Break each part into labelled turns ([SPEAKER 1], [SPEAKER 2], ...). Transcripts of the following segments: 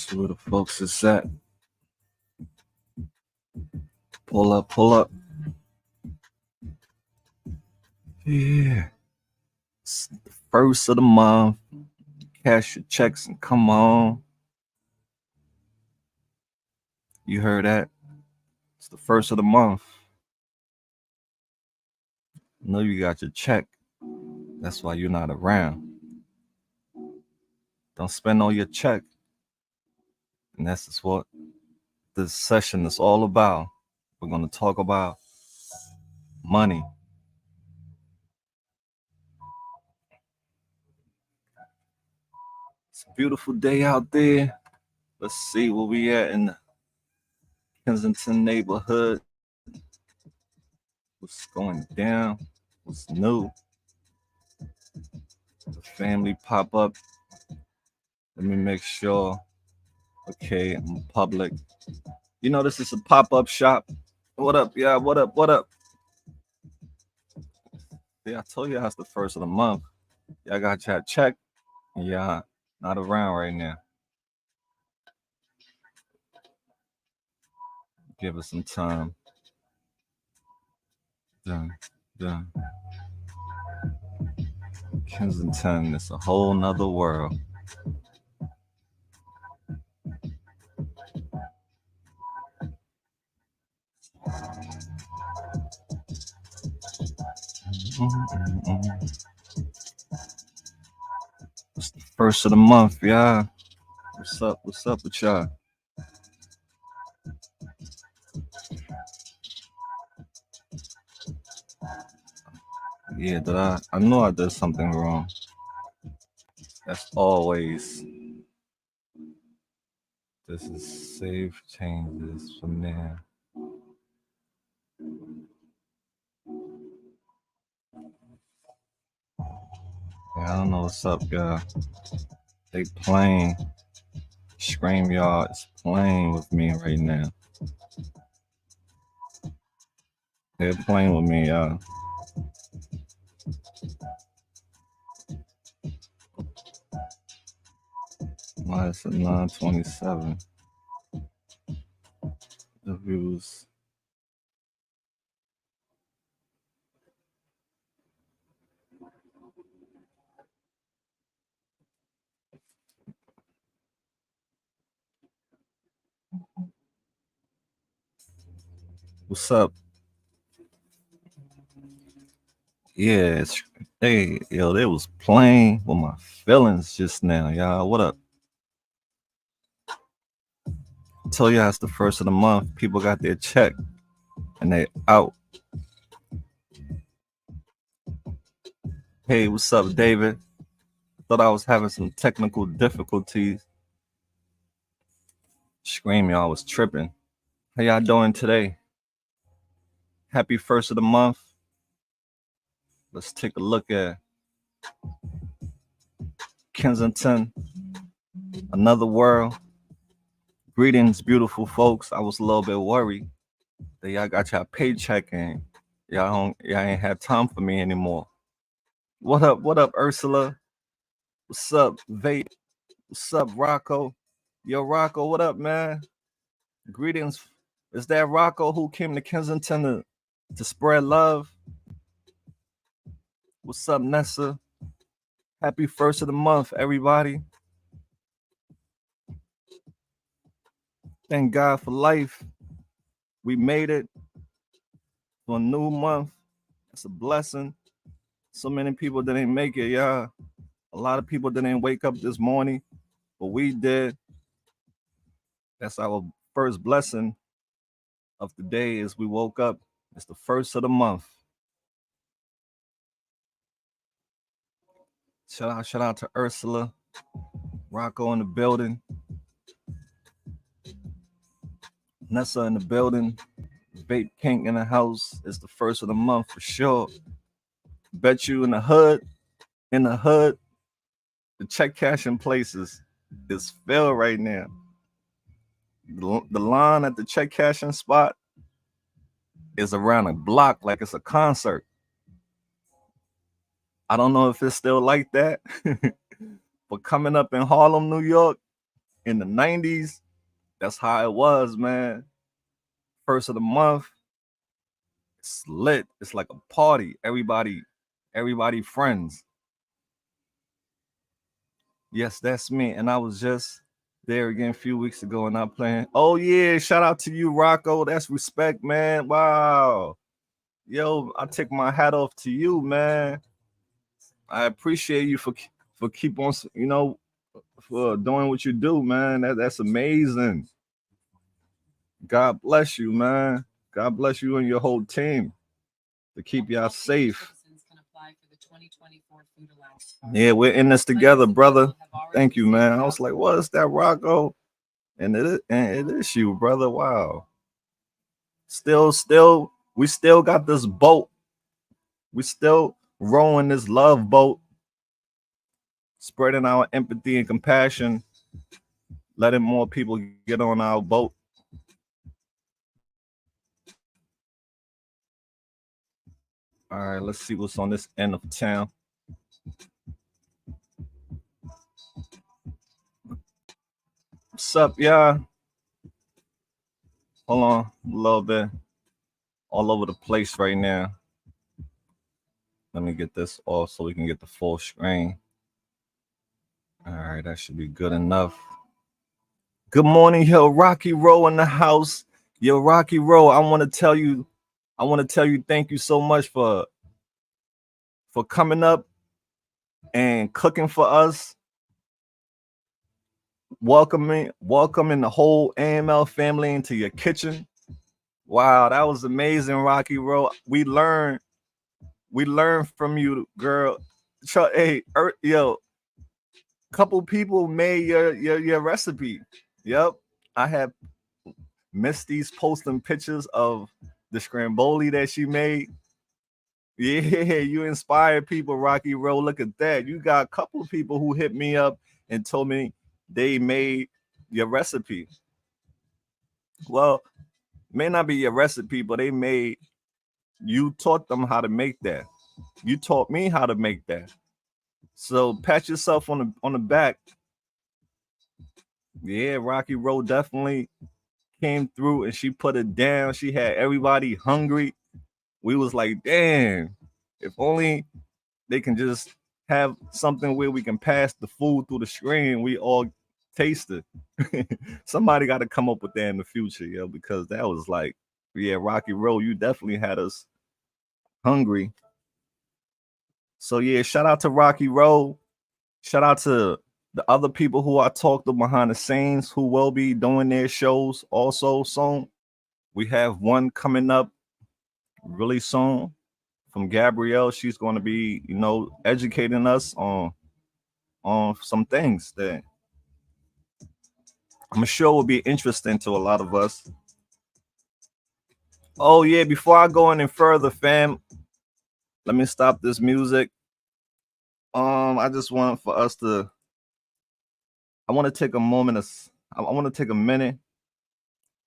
[SPEAKER 1] See where the folks is at. Pull up, pull up. Yeah. It's the first of the month. Cash your checks and come on. You heard that? It's the first of the month. I know you got your check. That's why you're not around. Don't spend all your check. And that's just what this session is all about. We're going to talk about money. It's a beautiful day out there. Let's see where we at in the Kensington neighborhood. What's going down? What's new? The family pop up. Let me make sure. Okay, I'm public. You know this is a pop-up shop. What up, yeah? What up? What up? Yeah, I told you that's the first of the month. Y'all got your check. Yeah, not around right now. Give us some time. Done. Done. Kensington is a whole nother world. It's the first of the month, yeah. What's up? What's up with y'all? Yeah, did I know I did something wrong. That's always. This is save changes from there. Yeah, I don't know what's up, y'all. They playing. Scream y'all is playing with me right now. They're playing with me, y'all. Why is it 9:27? The views. What's up? Yeah, hey, yo, they was playing with my feelings just now, y'all. What up? Tell you it's the first of the month. People got their check and they out. Hey, what's up, David? Thought I was having some technical difficulties. Scream, y'all was tripping. How y'all doing today? Happy first of the month. Let's take a look at Kensington, another world. Greetings, beautiful folks. I was a little bit worried that y'all got y'all paycheck and y'all ain't have time for me anymore. What up? What up, Ursula? What's up, Vape? What's up, Rocco? Yo, Rocco, what up, man? Greetings. Is that Rocco who came to Kensington to spread love? What's up, Nessa? Happy first of the month, everybody. Thank God for life. We made it to a new month. It's a blessing. So many people didn't make it, y'all. A lot of people didn't wake up this morning, but we did. That's our first blessing of the day as we woke up. It's the first of the month. Shout out to Ursula, Rocco in the building, Nessa in the building, Vape King in the house. It's the first of the month for sure. Bet you in the hood, the check cashing places is filled right now. The line at the check cashing spot is around a block like it's a concert. I don't know if it's still like that, but coming up in Harlem, New York, in the 90s, that's how it was, man. First of the month, it's lit. It's like a party. Everybody friends. Yes, that's me. And I was just there again a few weeks ago and I'm playing. Oh yeah, shout out to you, Rocco. That's respect, man. Wow. Yo, I take my hat off to you, man. I appreciate you for keep on, for doing what you do, man. That's amazing. God bless you, man. God bless you and your whole team to keep y'all safe. Yeah, we're in this together, brother. Thank you, man. I was like, what is that, Rocco? And it is you, brother. Wow. We still got this boat. We still rowing this love boat, spreading our empathy and compassion, letting more people get on our boat. All right, let's see what's on this end of town. What's up, y'all? Hold on a little bit. All over the place right now. Let me get this off so we can get the full screen. All right, that should be good enough. Good morning, yo, Rocky Row in the house. Yo, Rocky Row, I want to tell you thank you so much for coming up and cooking for us. Welcoming the whole AML family into your kitchen. Wow, that was amazing, Rocky Row. We learned from you, girl. Hey, yo, couple people made your recipe. Yep, I have Misty's posting pictures of the scramboli that she made. Yeah, you inspired people, Rocky Road. Look at that. You got a couple of people who hit me up and told me they made your recipe. Well, may not be your recipe, but you taught them how to make that. You taught me how to make that. So pat yourself on the back. Yeah, Rocky Road definitely came through and she put it down. She had everybody hungry. We was like, damn, if only they can just have something where we can pass the food through the screen, we all taste it. Somebody got to come up with that in the future, yo, because that was like, yeah, Rocky Road, you definitely had us hungry. So yeah, shout out to Rocky Road. Shout out to the other people who I talked to behind the scenes who will be doing their shows also soon. We have one coming up really soon from Gabrielle. She's going to be, educating us on some things that I'm sure will be interesting to a lot of us. Oh yeah, before I go any further, fam, let me stop this music. I just want for us to. I want to take a moment. I want to take a minute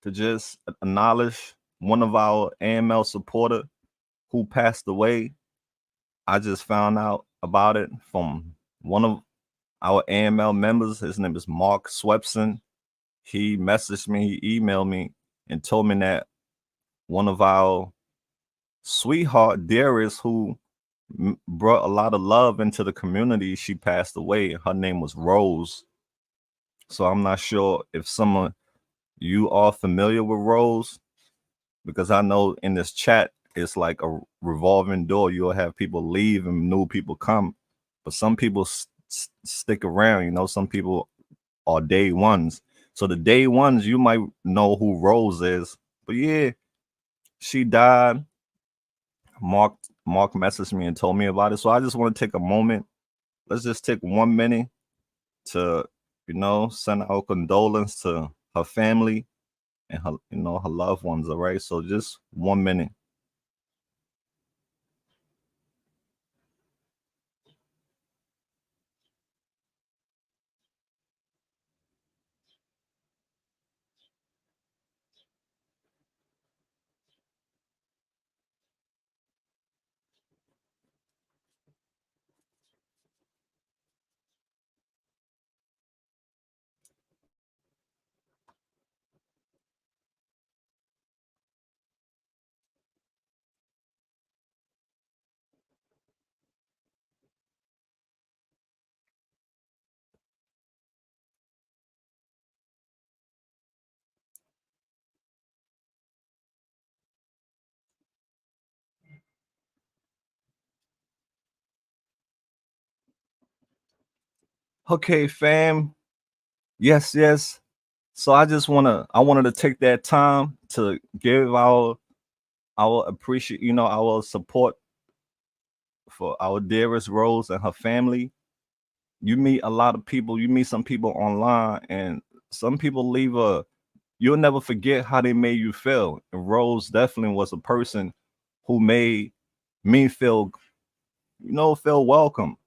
[SPEAKER 1] to just acknowledge one of our AML supporter who passed away. I just found out about it from one of our AML members. His name is Mark Swepson. He messaged me, he emailed me, and told me that one of our sweetheart dearest who brought a lot of love into the community, she passed away. Her name was Rose. So I'm not sure if someone you are familiar with Rose, because I know in this chat it's like a revolving door. You'll have people leave and new people come, but some people stick around. Some people are day ones. So the day ones, you might know who Rose is. But yeah, she died. Mark messaged me and told me about it. So I just want to take a moment. Let's just take 1 minute to, send our condolence to her family and her loved ones. All right. So just 1 minute. Okay, fam. Yes, yes. So I wanted to take that time to give our appreciate, our support for our dearest Rose and her family. You meet a lot of people, you meet some people online, and some people leave a you'll never forget how they made you feel. And Rose definitely was a person who made me feel welcome.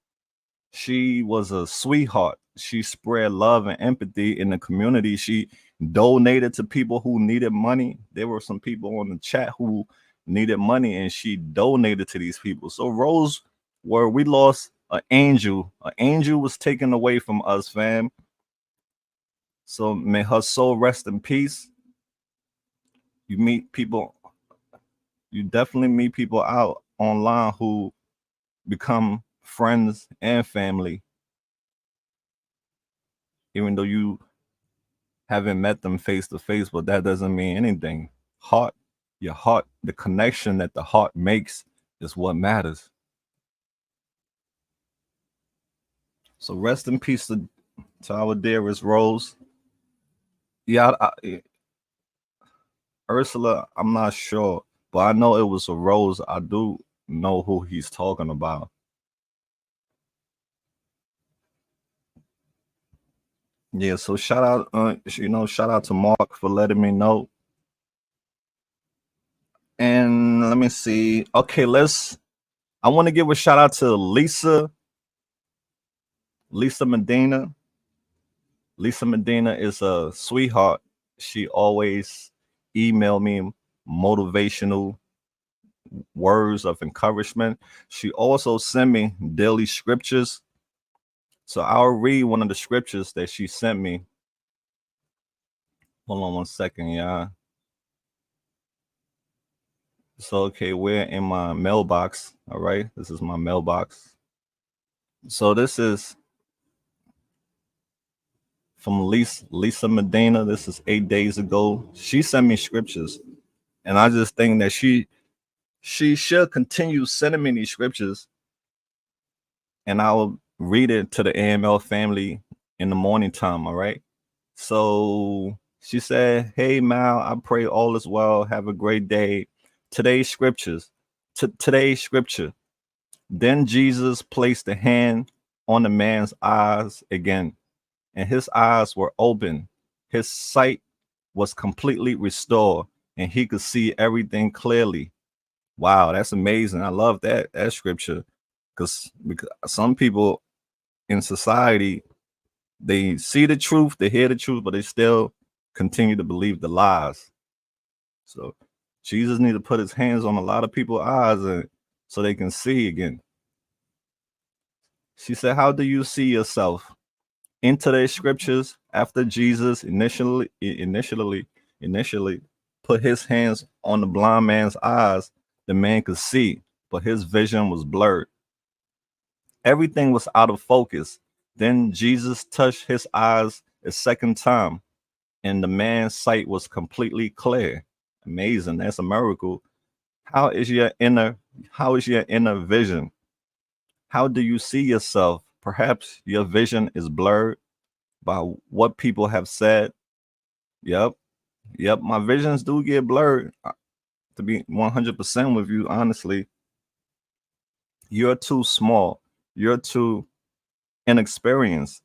[SPEAKER 1] She was a sweetheart. She spread love and empathy in the community. She donated to people who needed money. There were some people on the chat who needed money, and she donated to these people. So Rose, where we lost an angel was taken away from us, fam. So may her soul rest in peace. You meet people, you definitely meet people out online who become friends and family, even though you haven't met them face to face, but that doesn't mean anything. Heart, your heart, the connection that the heart makes is what matters. So rest in peace to our dearest Rose. Yeah, Ursula, I'm not sure, but I know it was a Rose. I do know who he's talking about. Yeah, so shout out to Mark for letting me know. And let me see. Okay, I want to give a shout out to Lisa Medina. Lisa Medina is a sweetheart. She always email me motivational words of encouragement. She also sent me daily scriptures. So I'll read one of the scriptures that she sent me. Hold on one second, yeah. So okay, we're in my mailbox. All right, this is my mailbox. So this is from Lisa Medina. This is 8 days ago. She sent me scriptures, and I just think that she should continue sending me these scriptures, and I'll read it to the AML family in the morning time. All right. So she said, "Hey Mal, I pray all is well. Have a great day. Today's scriptures. Today's scripture. Then Jesus placed a hand on the man's eyes again, and his eyes were open. His sight was completely restored, and he could see everything clearly." Wow, that's amazing. I love that scripture because some people in society, they see the truth, they hear the truth, but they still continue to believe the lies. So Jesus need to put his hands on a lot of people's eyes so they can see again. She said, "How do you see yourself?" In today's scriptures, after Jesus initially put his hands on the blind man's eyes, the man could see, but his vision was blurred. Everything was out of focus. Then Jesus touched his eyes a second time, and the man's sight was completely clear. Amazing. That's a miracle. How is your inner how is your inner vision? How do you see yourself? Perhaps your vision is blurred by what people have said. Yep. Yep. My visions do get blurred. To be 100% with you, honestly, you're too small. You're too inexperienced.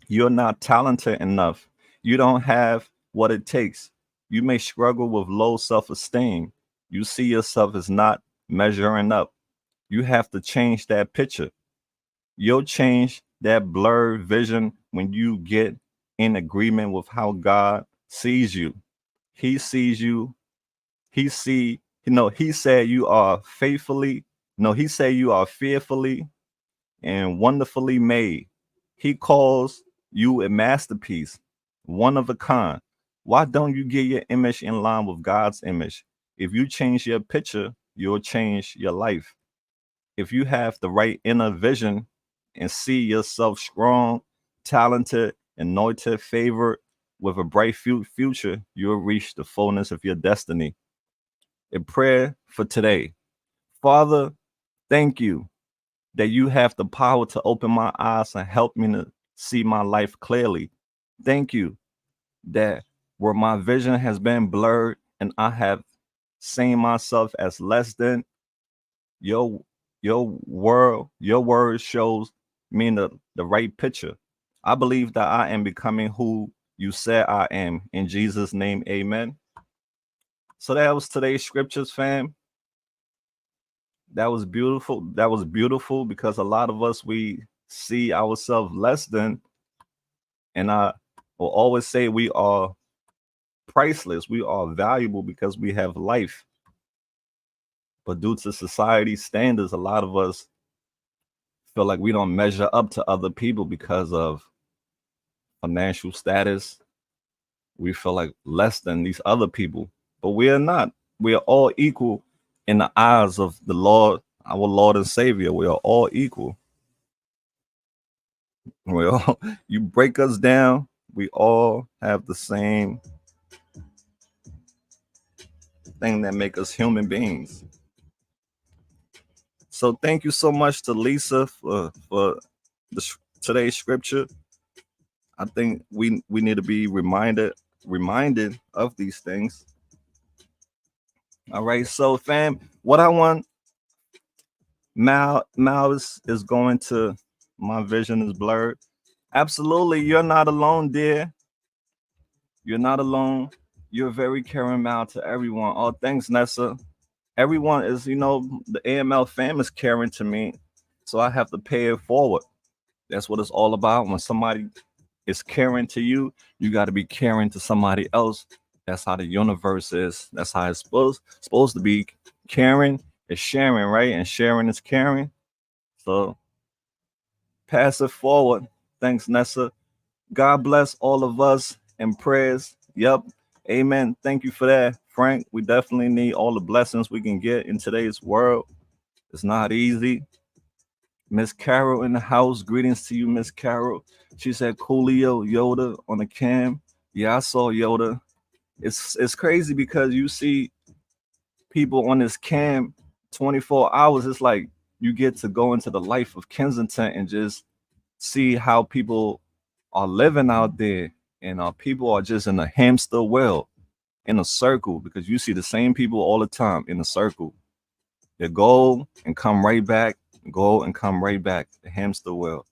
[SPEAKER 1] You're not talented enough. You don't have what it takes. You may struggle with low self esteem. You see yourself as not measuring up. You have to change that picture. You'll change that blurred vision when you get in agreement with how God sees you. He sees you. He said you are faithfully, no, he said you are fearfully and wonderfully made. He calls you a masterpiece, one of a kind. Why don't you get your image in line with God's image? If you change your picture, you'll change your life. If you have the right inner vision and see yourself strong, talented, anointed, favored, with a bright future, you'll reach the fullness of your destiny. A prayer for today. Father, thank you. that you have the power to open my eyes and help me to see my life clearly. Thank you that where my vision has been blurred and I have seen myself as less than, your your word shows me the right picture. I believe that I am becoming who you said I am. In Jesus' name, amen. So that was today's scriptures, fam. That was beautiful. That was beautiful because a lot of us, we see ourselves less than, and I will always say we are priceless. We are valuable because we have life. But due to society standards, a lot of us feel like we don't measure up to other people because of financial status. We feel like less than these other people, but we are not. We are all equal in the eyes of the Lord, our Lord and Savior. We are all equal. We all, you break us down, we all have the same thing that make us human beings. So thank you so much to Lisa for today's scripture. I think we need to be reminded of these things. All right, so fam, what I want, Mal is going to, my vision is blurred. Absolutely, you're not alone, dear. You're not alone. You're very caring, Mal, to everyone. Oh, thanks, Nessa. Everyone is, the AML fam is caring to me, so I have to pay it forward. That's what it's all about. When somebody is caring to you, you got to be caring to somebody else. That's how the universe is. That's how it's supposed to be. Caring is sharing, right? And sharing is caring. So pass it forward. Thanks, Nessa. God bless all of us in prayers. Yep. Amen. Thank you for that, Frank. We definitely need all the blessings we can get in today's world. It's not easy. Miss Carol in the house. Greetings to you, Miss Carol. She said Coolio Yoda on the cam. Yeah, I saw Yoda. It's crazy because you see people on this cam 24 hours. It's like you get to go into the life of Kensington and just see how people are living out there, and people are just in a hamster wheel, in a circle, because you see the same people all the time in a circle. They go and come right back, go and come right back, the hamster wheel.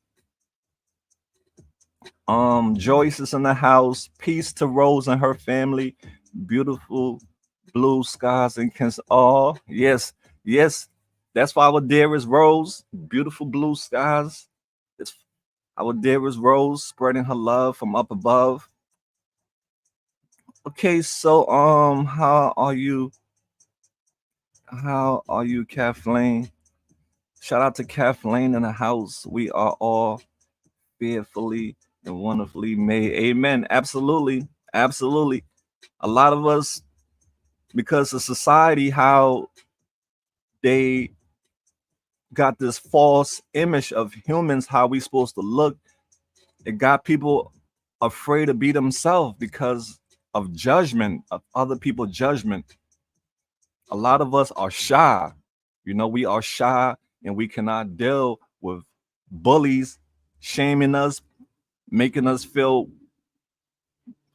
[SPEAKER 1] Joyce is in the house. Peace to Rose and her family. Beautiful blue skies and Kansas. Oh, yes, yes. That's why our dearest Rose. Beautiful blue skies. It's our dearest Rose spreading her love from up above. Okay, so how are you? How are you, Kathleen? Shout out to Kathleen in the house. We are all fearfully and wonderfully made. Amen. Absolutely. Absolutely. A lot of us, because of society, how they got this false image of humans, how we supposed to look, it got people afraid to be themselves because of judgment, of other people's judgment. A lot of us are shy. We are shy and we cannot deal with bullies shaming us, making us feel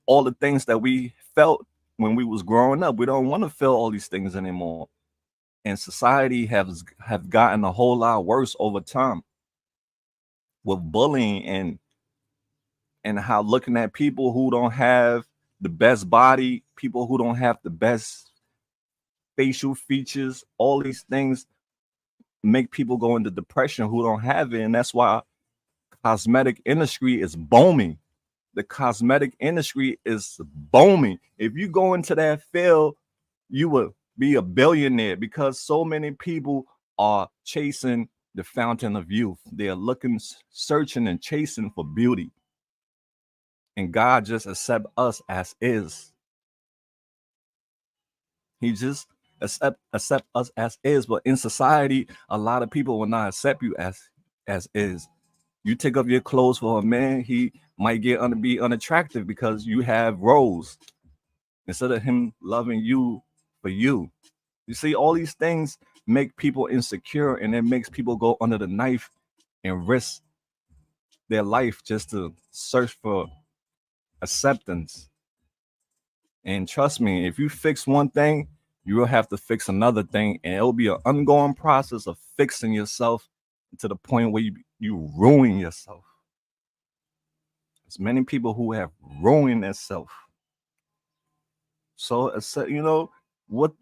[SPEAKER 1] all the things that we felt when we was growing up. We don't want to feel all these things anymore. And society have gotten a whole lot worse over time with bullying and how looking at people who don't have the best body, people who don't have the best facial features, all these things make people go into depression who don't have it. And that's why cosmetic industry is booming. The cosmetic industry is booming. If you go into that field, you will be a billionaire because so many people are chasing the fountain of youth. They are looking, searching and chasing for beauty. And God just accept us as is. He just accept us as is. But in society, a lot of people will not accept you as is. You take off your clothes for a man, he might be unattractive because you have roles instead of him loving you for you. You see, all these things make people insecure, and it makes people go under the knife and risk their life just to search for acceptance. And trust me, if you fix one thing, you will have to fix another thing, and it'll be an ongoing process of fixing yourself to the point where you ruin yourself. There's many people who have ruined themselves. So, you know, what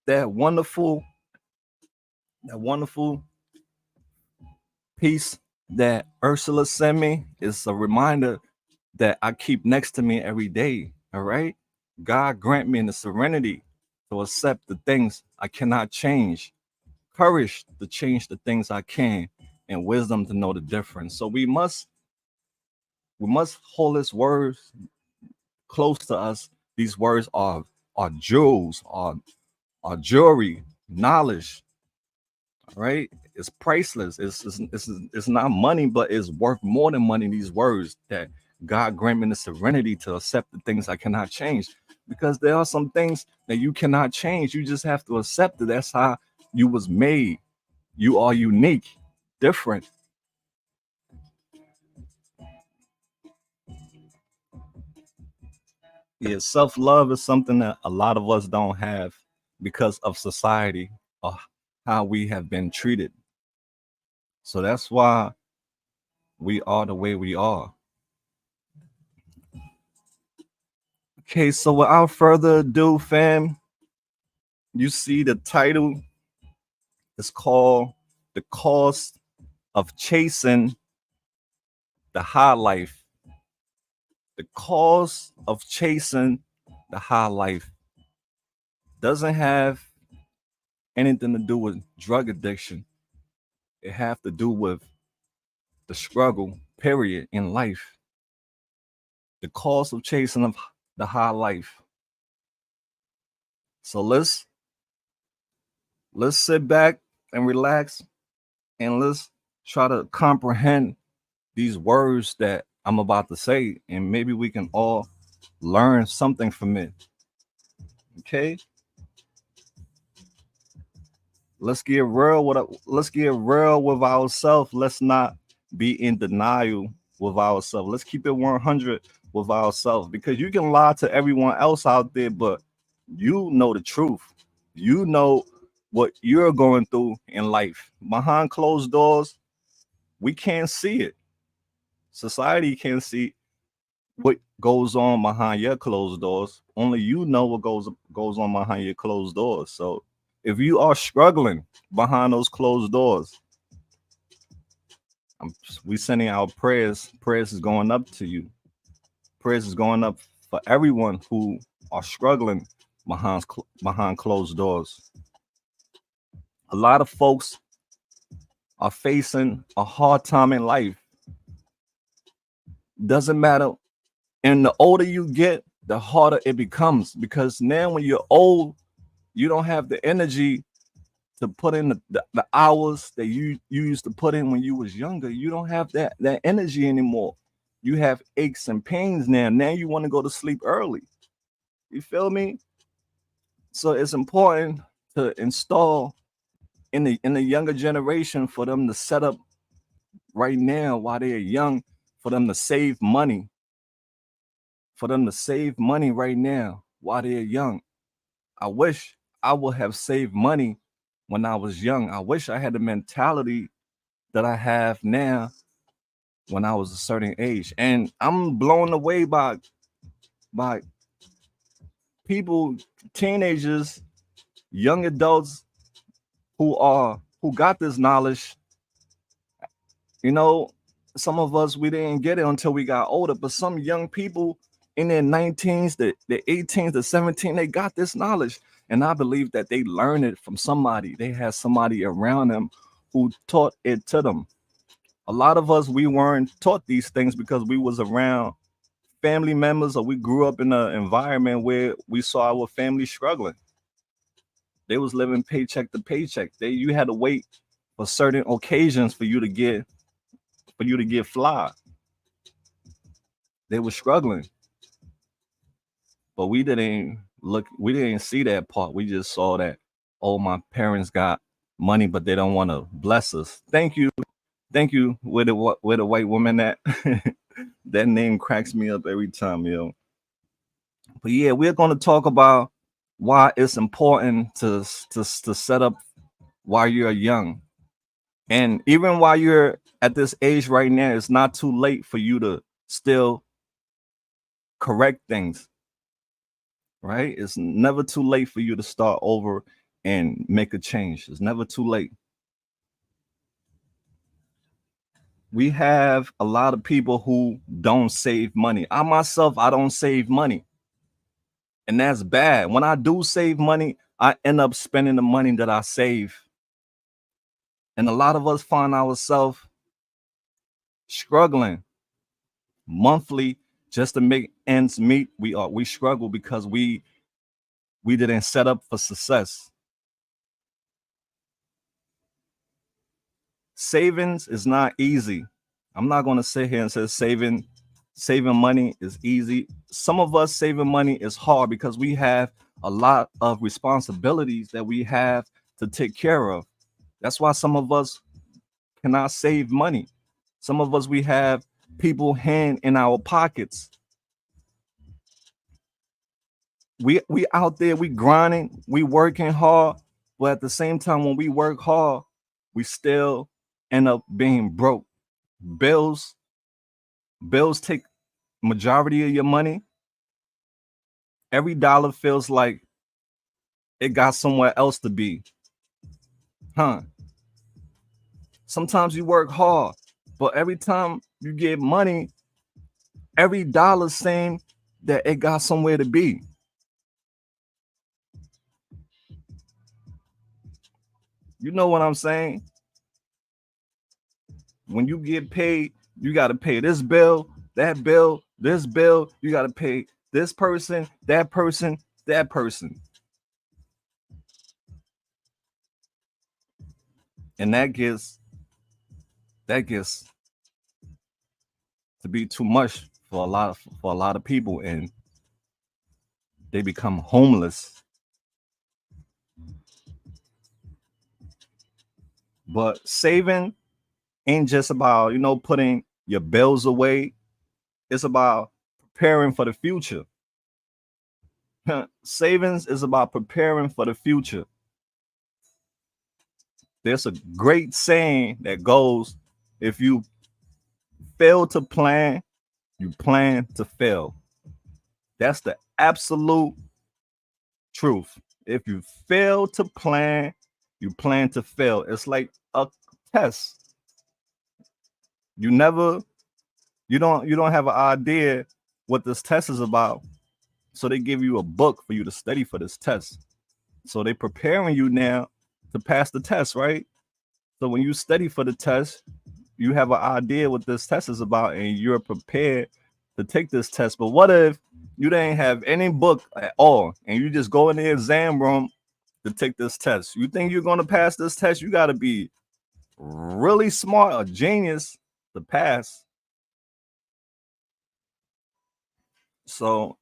[SPEAKER 1] that wonderful, that wonderful piece that Ursula sent me is a reminder that I keep next to me every day. All right. God grant me the serenity to accept the things I cannot change, courage to change the things I can, and wisdom to know the difference. So we must hold His words close to us. These words are jewels, are jewelry, knowledge. Right? It's priceless. It's not money, but it's worth more than money. These words that God grant me the serenity to accept the things I cannot change, because there are some things that you cannot change. You just have to accept it. That's how you was made. You are unique, different. Yeah, self love is something that a lot of us don't have because of society or how we have been treated. So that's why we are the way we are. Okay, so without further ado, fam, you see the title is called The Cost of Chasing the High Life. The cost of chasing the high life doesn't have anything to do with drug addiction. It have to do with the struggle, period, in life. The cost of chasing of the high life. So let's sit back and relax, and let's try to comprehend these words that I'm about to say, and maybe we can all learn something from it. Okay, let's get real with ourselves. Let's not be in denial with ourselves. Let's keep it 100 with ourselves, because you can lie to everyone else out there, but you know the truth. You know what you're going through in life behind closed doors. We can't see it. Society can't see what goes on behind your closed doors. Only you know what goes on behind your closed doors. So if you are struggling behind those closed doors, we sending out prayers. Prayers is going up to you. Prayers is going up for everyone who are struggling behind closed doors. A lot of folks are facing a hard time in life. Doesn't matter. And the older you get, the harder it becomes, because now when you're old, you don't have the energy to put in the hours that you used to put in when you was younger. You don't have that energy anymore. You have aches and pains now. Now you want to go to sleep early. You feel me? So it's important to install in the younger generation for them to set up right now while they're young, for them to save money, for them to save money right now while they're young. I wish I would have saved money when I was young. I wish I had the mentality that I have now when I was a certain age. And I'm blown away by people, teenagers, young adults who got this knowledge. You know, some of us we didn't get it until we got older, but some young people in their 19s, the 18s, the 17, they got this knowledge. And I believe that they learned it from somebody. They had somebody around them who taught it to them. A lot of us, we weren't taught these things because we was around family members, or we grew up in an environment where we saw our family struggling. They was living paycheck to paycheck. You had to wait for certain occasions for you to get fly. They were struggling, but we didn't see that part. We just saw that, oh, my parents got money, but they don't want to bless us. Thank you. Where the white woman at? That name cracks me up every time, yo. But yeah, we're gonna talk about why it's important to set up while you're young, and even while you're at this age right now, it's not too late for you to still correct things. Right? It's never too late for you to start over and make a change. It's never too late. We have a lot of people who don't save money. I myself, I don't save money. And that's bad. When I do save money, I end up spending the money that I save. And a lot of us find ourselves struggling monthly just to make ends meet. We struggle because we didn't set up for success. Savings is not easy. I'm not going to sit here and say saving money is easy. Some of us saving money is hard because we have a lot of responsibilities that we have to take care of. That's why some of us cannot save money. Some of us, we have people hand in our pockets. We out there, we grinding, we working hard, but at the same time, when we work hard, we still end up being broke. Bills, bills take majority of your money. Every dollar feels like it got somewhere else to be. Huh? Sometimes you work hard, but every time you get money, every dollar saying that it got somewhere to be. You know what I'm saying? When you get paid, you got to pay this bill, that bill, this bill. You got to pay this person, that person, that person. And that gets to be too much for a lot of people, and they become homeless. But saving ain't just about, putting your bills away. It's about preparing for the future. Savings is about preparing for the future. There's a great saying that goes, if you fail to plan, you plan to fail. That's the absolute truth. If you fail to plan, you plan to fail. It's like a test. You never, you don't have an idea what this test is about. So they give you a book for you to study for this test. So they preparing you now to pass the test, right? So when you study for the test, you have an idea what this test is about and you're prepared to take this test. But what if you didn't have any book at all and you just go in the exam room to take this test? You think you're going to pass this test? You got to be really smart, a genius to pass. So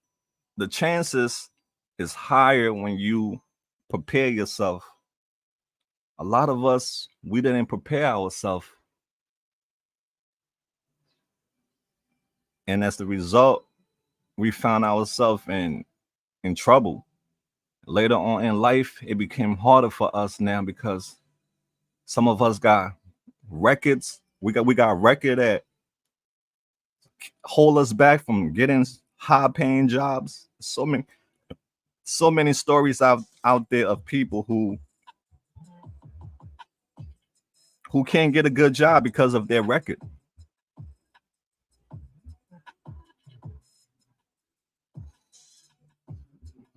[SPEAKER 1] the chances is higher when you prepare yourself. A lot of us, we didn't prepare ourselves. And as the result, we found ourselves in trouble. Later on in life, it became harder for us now because some of us got records. We got record that hold us back from getting high paying jobs. So many stories out there of people who can't get a good job because of their record.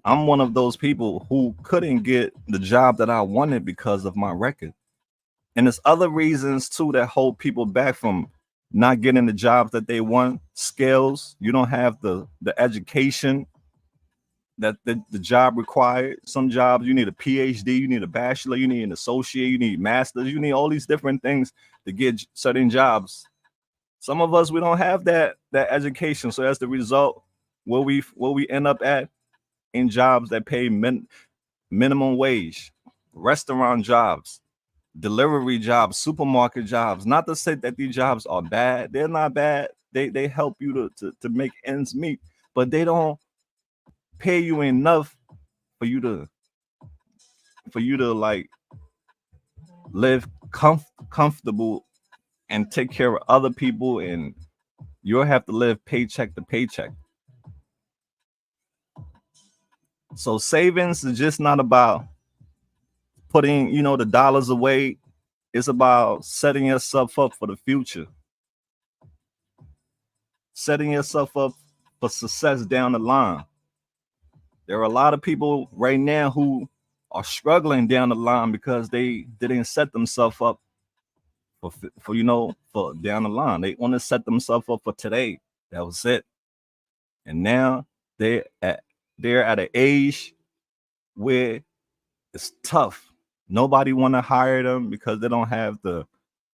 [SPEAKER 1] I'm one of those people who couldn't get the job that I wanted because of my record. And there's other reasons too that hold people back from not getting the jobs that they want. Skills. You don't have the education that the job required. Some jobs you need a PhD, you need a bachelor, you need an associate, you need masters, you need all these different things to get certain jobs. Some of us, we don't have that education. So as the result, where we end up at in jobs that pay minimum wage. restaurant jobs, delivery jobs, supermarket jobs. Not to say that these jobs are bad. They're not bad. They help you to make ends meet, but they don't pay you enough for you to like live comfortable and take care of other people, and you'll have to live paycheck to paycheck. So savings is just not about putting, the dollars away. It's about setting yourself up for the future, setting yourself up for success down the line. There are a lot of people right now who are struggling down the line because they didn't set themselves up for down the line. They want to set themselves up for today. That was it. And now they at they're at an age where it's tough. Nobody want to hire them because they don't have the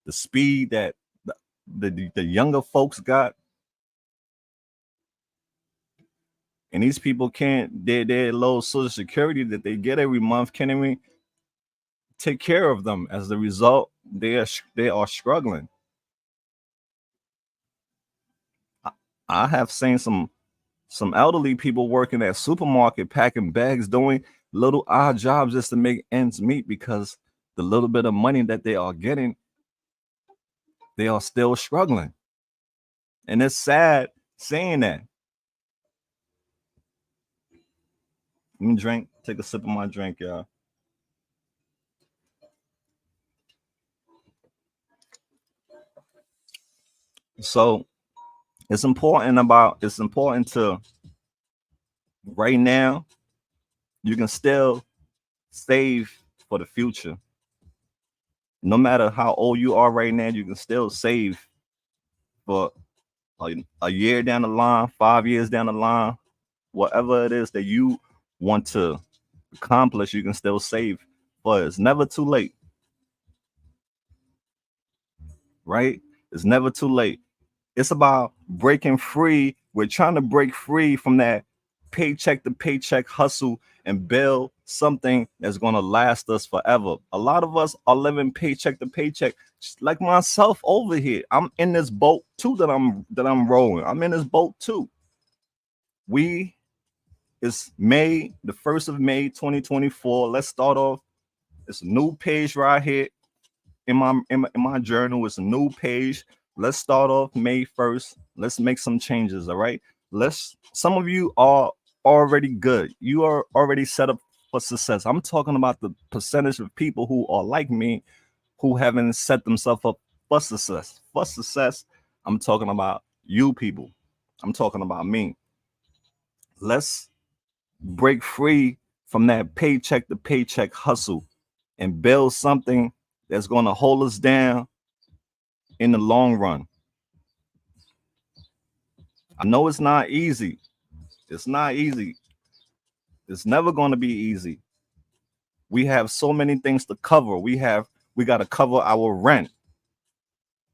[SPEAKER 1] speed that the younger folks got. And these people can't, their low social security that they get every month can't even take care of them. As a result, they are struggling. I have seen some elderly people working at supermarket packing bags, doing little odd jobs just to make ends meet, because the little bit of money that they are getting, they are still struggling. And it's sad seeing that. Let me take a sip of my drink, y'all. So it's important to, right now, you can still save for the future. No matter how old you are right now, you can still save for a year down the line, 5 years down the line, whatever it is that you want to accomplish, you can still save. But it's never too late, right? It's never too late. It's about breaking free. We're trying to break free from that paycheck to paycheck hustle and build something that's going to last us forever. A lot of us are living paycheck to paycheck, just like myself over here. I'm in this boat too, that I'm rolling. I'm in this boat too. We It's May, the 1st of May, 2024. Let's start off. It's a new page right here in my journal. It's a new page. Let's start off May 1st. Let's make some changes. All right. Some of you are already good. You are already set up for success. I'm talking about the percentage of people who are like me, who haven't set themselves up for success. For success, I'm talking about you people. I'm talking about me. Let's break free from that paycheck to paycheck hustle and build something that's going to hold us down in the long run. I know it's not easy. It's not easy. It's never going to be easy. We have so many things to cover. We got to cover our rent,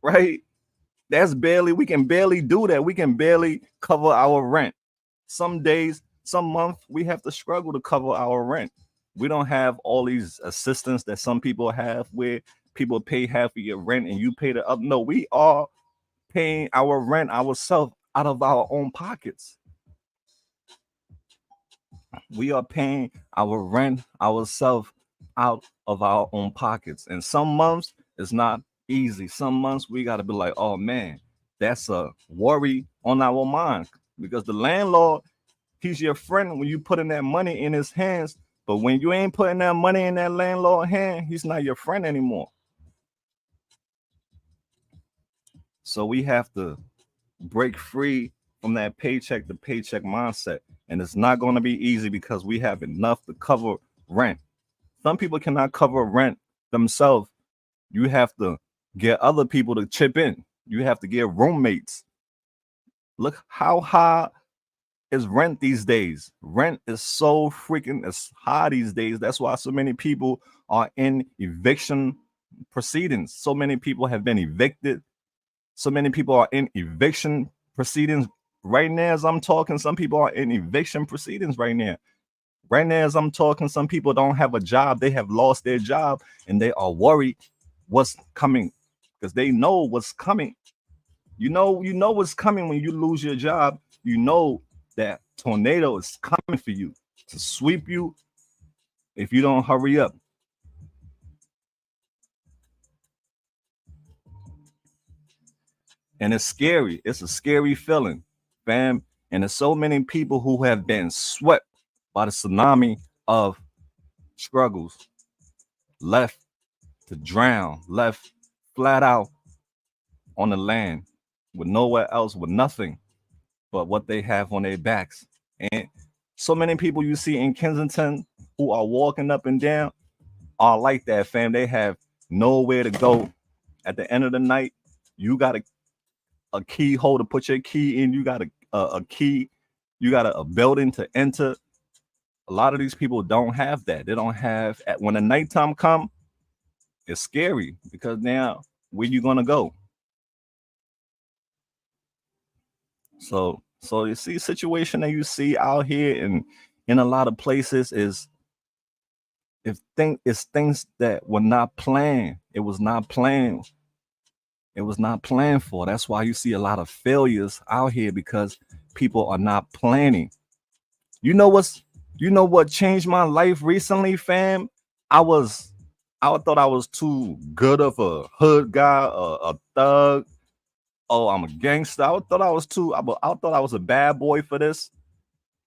[SPEAKER 1] right? We can barely do that. We can barely cover our rent. Some days, some month, we have to struggle to cover our rent. We don't have all these assistance that some people have, where people pay half of your rent and you pay the up. No, we are paying our rent ourselves out of our own pockets. We are paying our rent ourselves out of our own pockets. And some months it's not easy. Some months we got to be like, oh man, that's a worry on our mind, because the landlord, he's your friend when you putting that money in his hands. But when you ain't putting that money in that landlord hand, he's not your friend anymore. So we have to break free from that paycheck to paycheck mindset. And it's not going to be easy because we have enough to cover rent. Some people cannot cover rent themselves. You have to get other people to chip in. You have to get roommates. Look how high is rent these days. Rent is so freaking as high these days. That's why so many people are in eviction proceedings. So many people have been evicted. So many people are in eviction proceedings right now as I'm talking. Some people are in eviction proceedings right now. Right now, as I'm talking, some people don't have a job. They have lost their job and they are worried what's coming because they know what's coming. You know what's coming when you lose your job. You know that tornado is coming for you to sweep you if you don't hurry up. And it's scary. It's a scary feeling, fam. And there's so many people who have been swept by the tsunami of struggles, left to drown, left flat out on the land with nowhere else, with nothing but what they have on their backs. And so many people you see in Kensington who are walking up and down are like that, fam. They have nowhere to go. At the end of the night, you got a keyhole to put your key in. You got a key. You got a building to enter. A lot of these people don't have that. They don't have when the nighttime come. It's scary because now where you gonna go? So you see situation that you see out here and in a lot of places is if thing it's things that were not planned. It was not planned. It was not planned for. That's why you see a lot of failures out here because people are not planning. You know what's you know what changed my life recently, fam? I was I thought I was too good of a hood guy, a thug. Oh, I'm a gangster. I thought I was I thought I was a bad boy for this.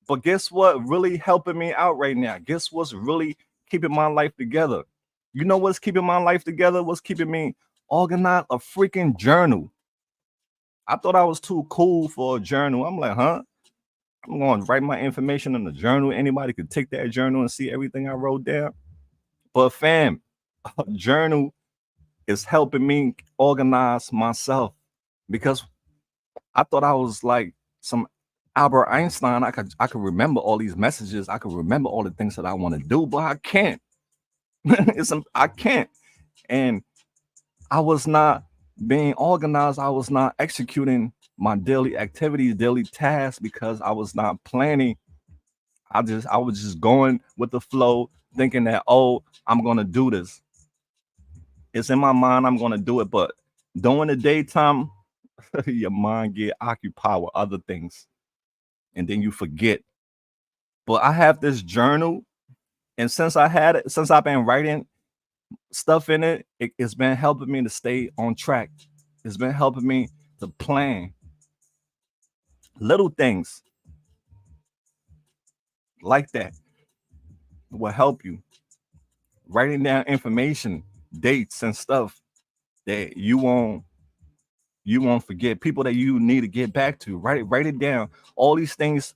[SPEAKER 1] But guess what? Really helping me out right now. Guess what's really keeping my life together? You know what's keeping my life together? What's keeping me organized? A freaking journal. I thought I was too cool for a journal. I'm like, huh? I'm going to write my information in the journal. Anybody could take that journal and see everything I wrote down. But fam, a journal is helping me organize myself because I thought I was like some Albert Einstein. I could remember all these messages. I could remember all the things that I want to do, but I can't. I can't. And I was not being organized. I was not executing my daily activities, daily tasks because I was not planning. I was just going with the flow, thinking that I'm gonna do this. It's in my mind, I'm gonna do it, but during the daytime, your mind get occupied with other things, and then you forget. But I have this journal, and since I've been writing stuff in it's been helping me to stay on track. It's been helping me to plan little things like that will help you. Writing down information, dates, and stuff that you won't forget. People that you need to get back to. Write it down. All these things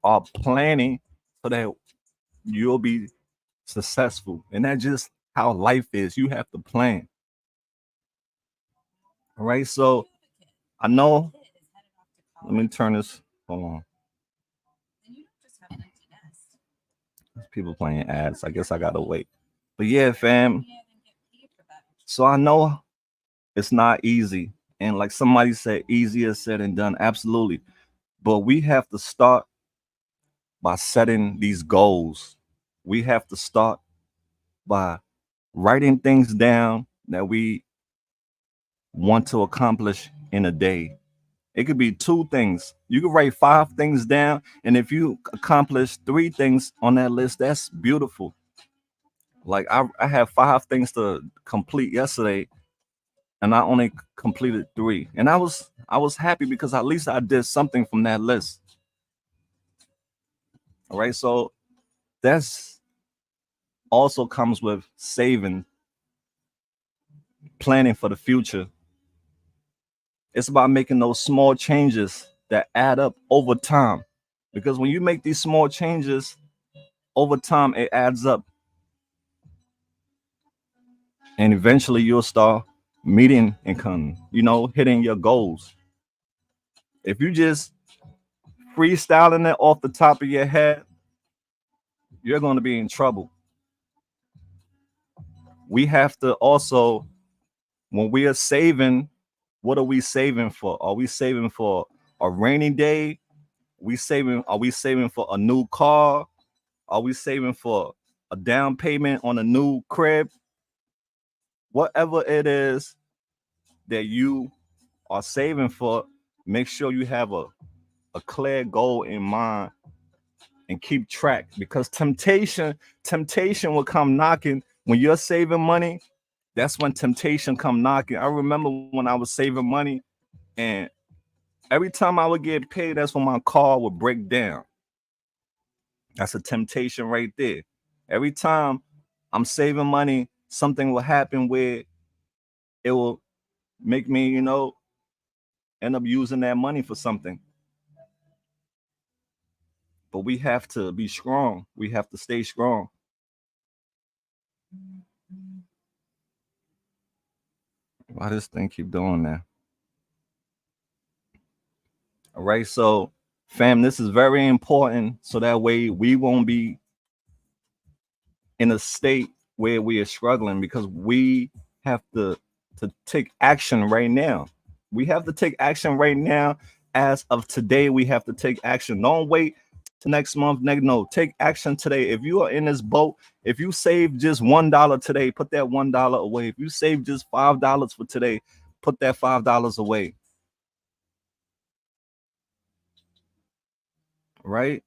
[SPEAKER 1] are planning so that you'll be successful. And that's just how life is. You have to plan. All right. So I know. Let me turn this. Hold on. There's people playing ads. I guess I gotta wait. But yeah, fam. So I know it's not easy. And like somebody said, easier said than done. Absolutely. But we have to start by setting these goals. We have to start by writing things down that we want to accomplish in a day. It could be two things. You could write five things down, and if you accomplish three things on that list, that's beautiful. Like I had five things to complete yesterday, and I only completed three, and I was happy because at least I did something from that list. All right, so that's also comes with saving, planning for the future. It's about making those small changes that add up over time. Because when you make these small changes over time, it adds up. And eventually you'll start meeting and hitting your goals. If you just freestyling it off the top of your head, you're going to be in trouble. We have to also, when we are saving, what are we saving for? Are we saving for a rainy day? Are we saving for a new car? Are we saving for a down payment on a new crib? Whatever it is that you are saving for, make sure you have a clear goal in mind and keep track, because temptation will come knocking when you're saving money. That's when temptation come knocking. I remember when I was saving money, and every time I would get paid, that's when my car would break down. That's a temptation right there. Every time I'm saving money, something will happen where it will make me, end up using that money for something. But we have to be strong. We have to stay strong. Why this thing keep doing that? All right. So, fam, this is very important. So that way we won't be in a state where we are struggling, because we have to take action right now. We have to take action right now. As of today, we have to take action. Don't wait to next month. No, take action today. If you are in this boat, if you save just $1 today, put that $1 away. If you save just $5 for today, put that $5 away. Right?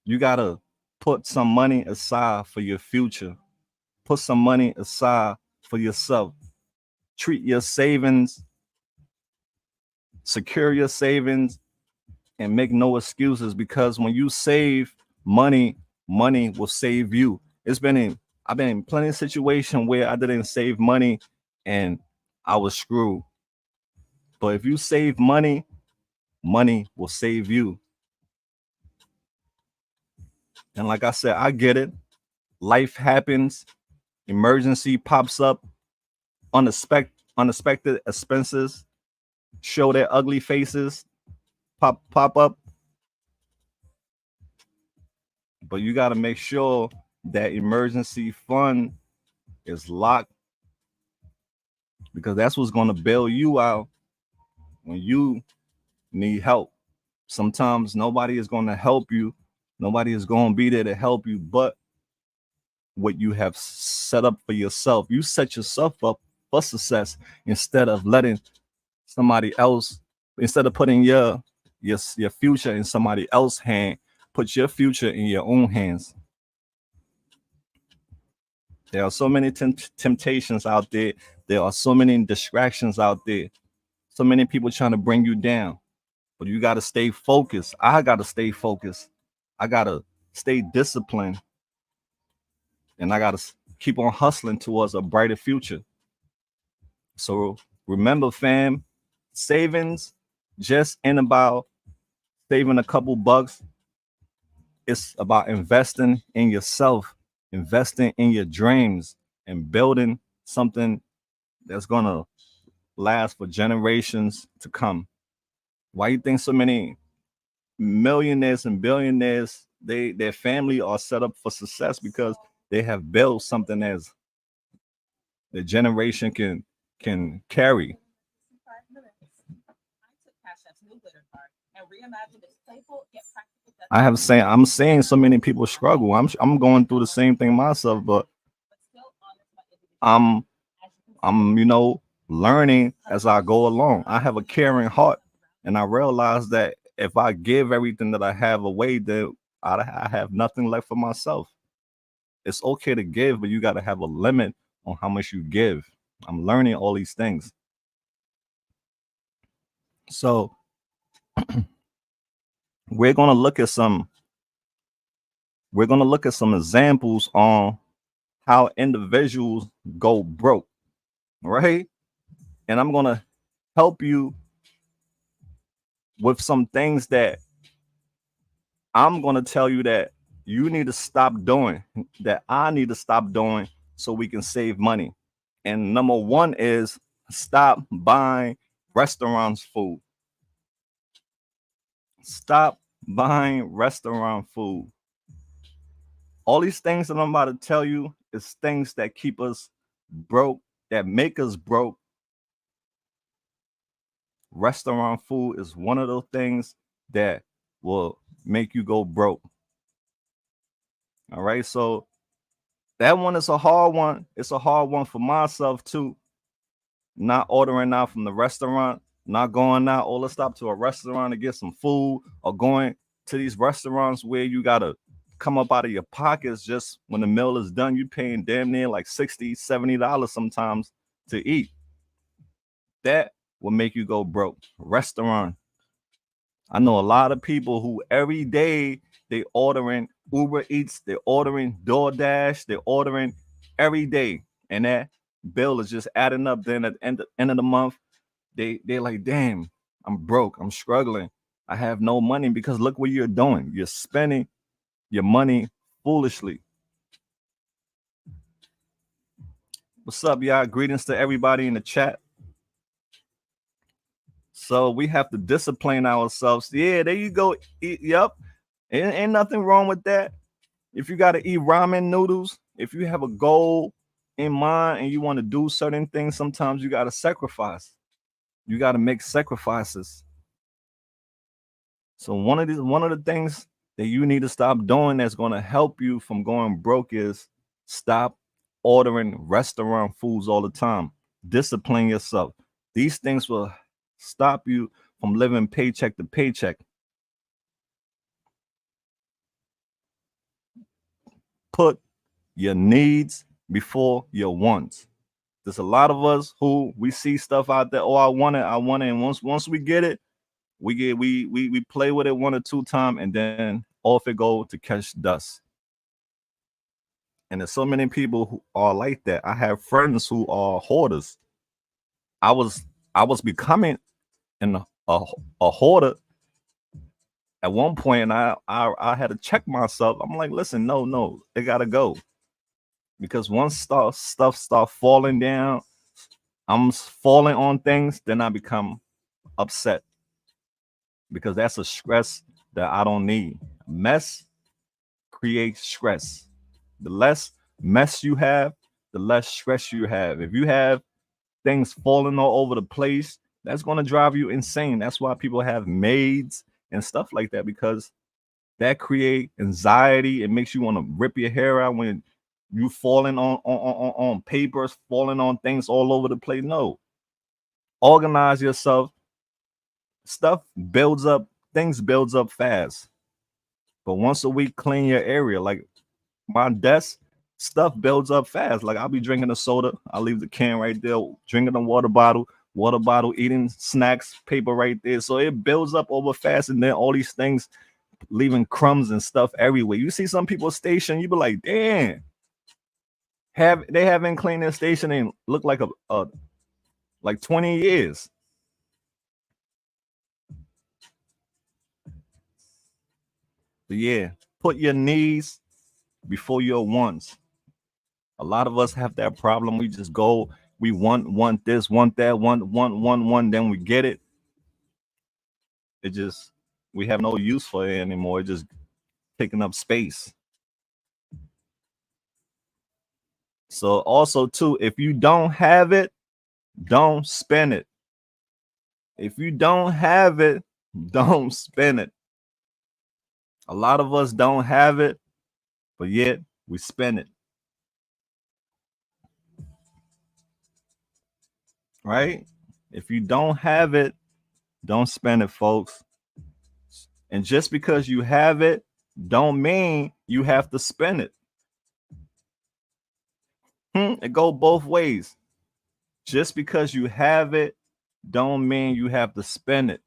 [SPEAKER 1] You gotta put some money aside for your future. Put some money aside for yourself. Treat your savings, secure your savings, and make no excuses, because when you save money, money will save you. I've been in plenty of situations where I didn't save money and I was screwed. But if you save money, money will save you. And like I said, I get it. Life happens, emergency pops up, unexpected expenses show their ugly faces, pop up. But you got to make sure that emergency fund is locked, because that's what's going to bail you out when you need help. Sometimes nobody is going to help you. Nobody is going to be there to help you but what you have set up for yourself. You set yourself up for success instead of letting somebody else, instead of putting your future in somebody else's hand, put your future in your own hands. There are so many temptations out there. There are so many distractions out there. So many people trying to bring you down. But you got to stay focused. I got to stay focused. I got to stay disciplined. And I got to keep on hustling towards a brighter future. So remember, fam, savings just ain't about saving a couple bucks. It's about investing in yourself, investing in your dreams, and building something that's going to last for generations to come. Why you think so many millionaires and billionaires, their family are set up for success? Because they have built something as the generation can carry. I'm saying so many people struggle. I'm going through the same thing myself, but I'm I'm learning as I go along. I have a caring heart, and I realize that if I give everything that I have away, then I have nothing left for myself. It's okay to give, but you got to have a limit on how much you give. I'm learning all these things. So we're gonna look at some we're gonna look at some examples on how individuals go broke, right? And I'm gonna help you with some things that I'm gonna tell you that you need to stop doing, that I need to stop doing, so we can save money. And number one is stop buying restaurants food. Stop buying restaurant food. All these things that I'm about to tell you is things that keep us broke, that make us broke. Restaurant food is one of those things that will make you go broke. All right. So that one is a hard one. It's a hard one for myself too. Not ordering out from the restaurant, not going out all the stop to a restaurant to get some food, or going to these restaurants where you gotta come up out of your pockets just when the meal is done. You paying damn near like $60, $70 sometimes to eat. That will make you go broke. Restaurant. I know a lot of people who every day they ordering Uber Eats, they're ordering DoorDash, they're ordering every day, and that bill is just adding up. Then at the end of the month, they're like, damn, I'm broke, I'm struggling, I have no money, because look what you're doing. You're spending your money foolishly. What's up, y'all? Greetings to everybody in the chat. So we have to discipline ourselves. Yeah, there you go. Yep. Ain't nothing wrong with that. If you got to eat ramen noodles, if you have a goal in mind and you want to do certain things, sometimes you got to sacrifice. You got to make sacrifices. So one of the things that you need to stop doing that's going to help you from going broke is stop ordering restaurant foods all the time. Discipline yourself. These things will stop you from living paycheck to paycheck. Put your needs before your wants. There's a lot of us who we see stuff out there. Oh, I want it, and once we get it, we play with it one or two times, and then off it go to catch dust. And there's so many people who are like that. I have friends who are hoarders. I was becoming a hoarder at one point, and I had to check myself. I'm like, listen, no, it gotta go, because once stuff start falling down, I'm falling on things, then I become upset, because that's a stress that I don't need. Mess creates stress. The less mess you have, the less stress you have. If you have things falling all over the place, that's going to drive you insane. That's why people have maids and stuff like that, because that create anxiety. It makes you want to rip your hair out when you falling on papers, falling on things all over the place. No, organize yourself. Stuff builds up, things builds up fast. But once a week, clean your area. Like my desk, stuff builds up fast. Like I'll be drinking a soda, I'll leave the can right there, drinking a water bottle, eating snacks, paper right there. So it builds up over fast, and then all these things leaving crumbs and stuff everywhere. You see some people station, you be like, damn, they haven't cleaned their station and look like a like 20 years. But yeah, put your needs before your wants. A lot of us have that problem. We just go, we want this, want that, want, then we get it. It just, we have no use for it anymore. It just taking up space. So also too, if you don't have it, don't spend it. If you don't have it, don't spend it. A lot of us don't have it, but yet we spend it. Right? If you don't have it, don't spend it, folks. And just because you have it, don't mean you have to spend it. It go both ways. Just because you have it, don't mean you have to spend it.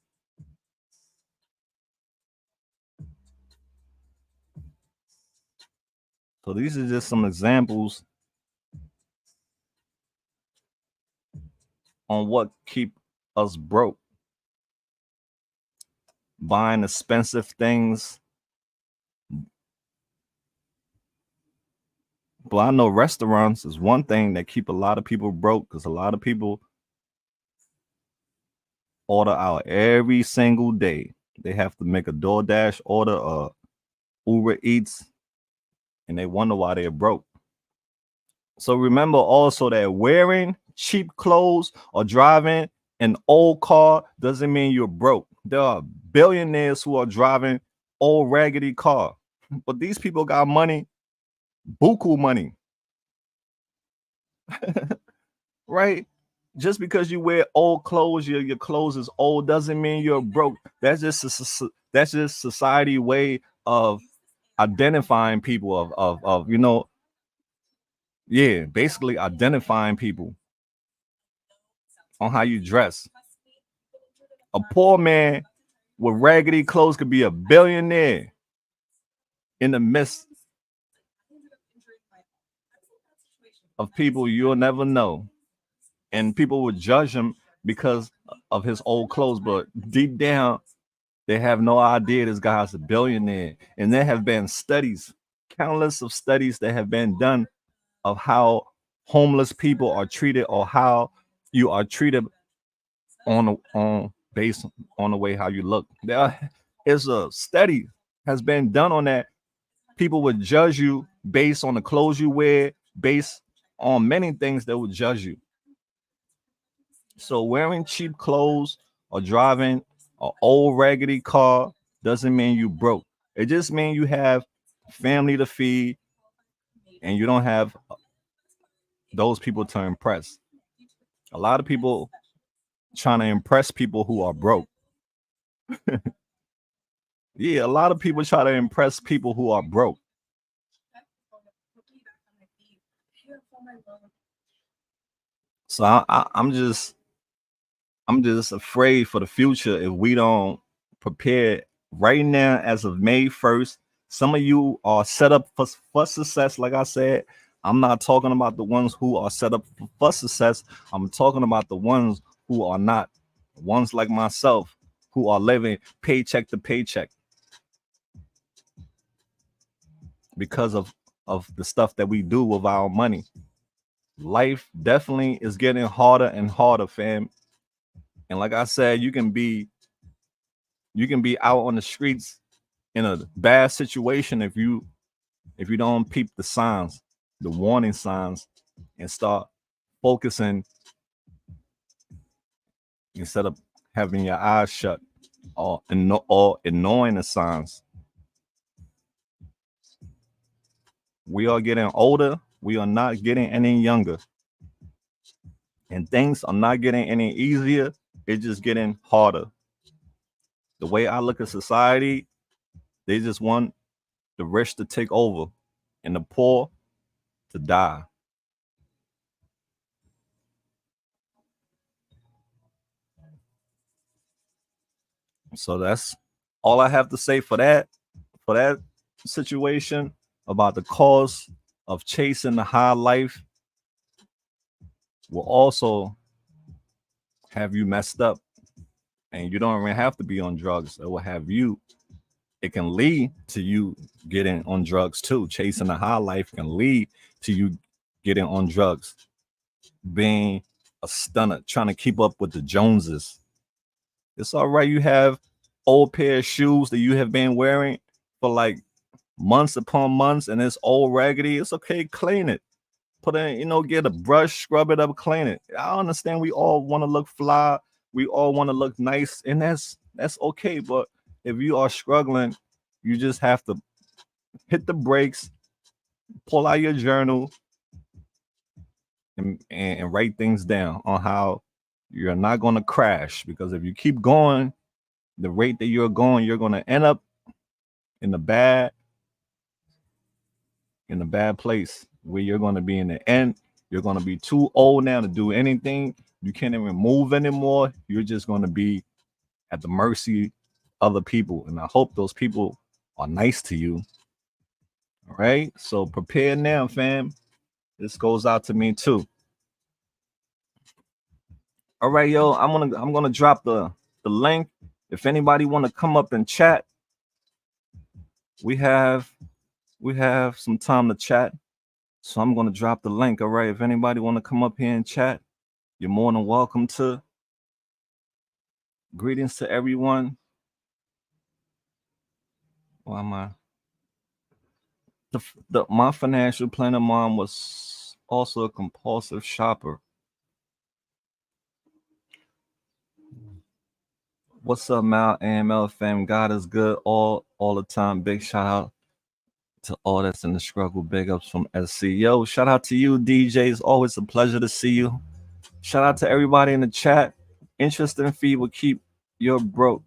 [SPEAKER 1] So these are just some examples on what keep us broke. Buying expensive things. But I know restaurants is one thing that keep a lot of people broke, because a lot of people order out every single day. They have to make a DoorDash order, Uber Eats, and they wonder why they're broke. So remember also that wearing cheap clothes or driving an old car doesn't mean you're broke. There are billionaires who are driving old raggedy car, but these people got money buku money, right? Just because you wear old clothes, your clothes is old, doesn't mean you're broke. That's just society way of identifying people of yeah, basically identifying people on how you dress. A poor man with raggedy clothes could be a billionaire in the midst of people you'll never know. And people would judge him because of his old clothes, but deep down, they have no idea this guy's a billionaire. And there have been studies, countless of studies that have been done of how homeless people are treated or how you are treated on based on the way how you look. There is a study has been done on that. People would judge you based on the clothes you wear, based on many things that would judge you. So wearing cheap clothes or driving an old raggedy car doesn't mean you broke. It just means you have family to feed and you don't have those people to impress. A lot of people trying to impress people who are broke. Yeah, a lot of people try to impress people who are broke. So I'm just afraid for the future if we don't prepare right now as of May 1st. Some of you are set up for success. Like I said, I'm not talking about the ones who are set up for success. I'm talking about the ones who are not. Ones like myself who are living paycheck to paycheck because of the stuff that we do with our money. Life definitely is getting harder and harder, fam. And like I said, you can be out on the streets in a bad situation if you don't peep the signs, the warning signs, and start focusing instead of having your eyes shut or ignoring the signs. We are getting older. We are not getting any younger. And things are not getting any easier. It's just getting harder. The way I look at society, they just want the rich to take over and the poor to die. So that's all I have to say for that situation about the cause of chasing the high life will also have you messed up and you don't even have to be on drugs. It will have you, it can lead to you getting on drugs too. Chasing the high life can lead to you getting on drugs, being a stunner, trying to keep up with the Joneses. It's all right. You have old pair of shoes that you have been wearing for like months upon months and it's all raggedy. It's okay. Clean it. Put in, get a brush, scrub it up, clean it. I understand we all want to look fly. We all want to look nice, and that's okay. But if you are struggling, you just have to hit the brakes, pull out your journal, and write things down on how you're not going to crash. Because if you keep going the rate that you're going to end up in the bad place where you're going to be in the end. You're going to be too old now to do anything. You can't even move anymore. You're just going to be at the mercy of other people. And I hope those people are nice to you. All right. So prepare now, fam. This goes out to me too. All right, yo. I'm gonna drop the link. If anybody want to come up and chat, we have some time to chat. So I'm gonna drop the link. All right. If anybody want to come up here and chat, you're more than welcome to. Greetings to everyone. Why am I? My financial planner mom was also a compulsive shopper. What's up, Mal? AML fam? God is good all the time. Big shout out To all that's in the struggle, big ups from SCO. Shout out to you, DJs. Always a pleasure to see you. Shout out to everybody in the chat. Interest and fee will keep your broke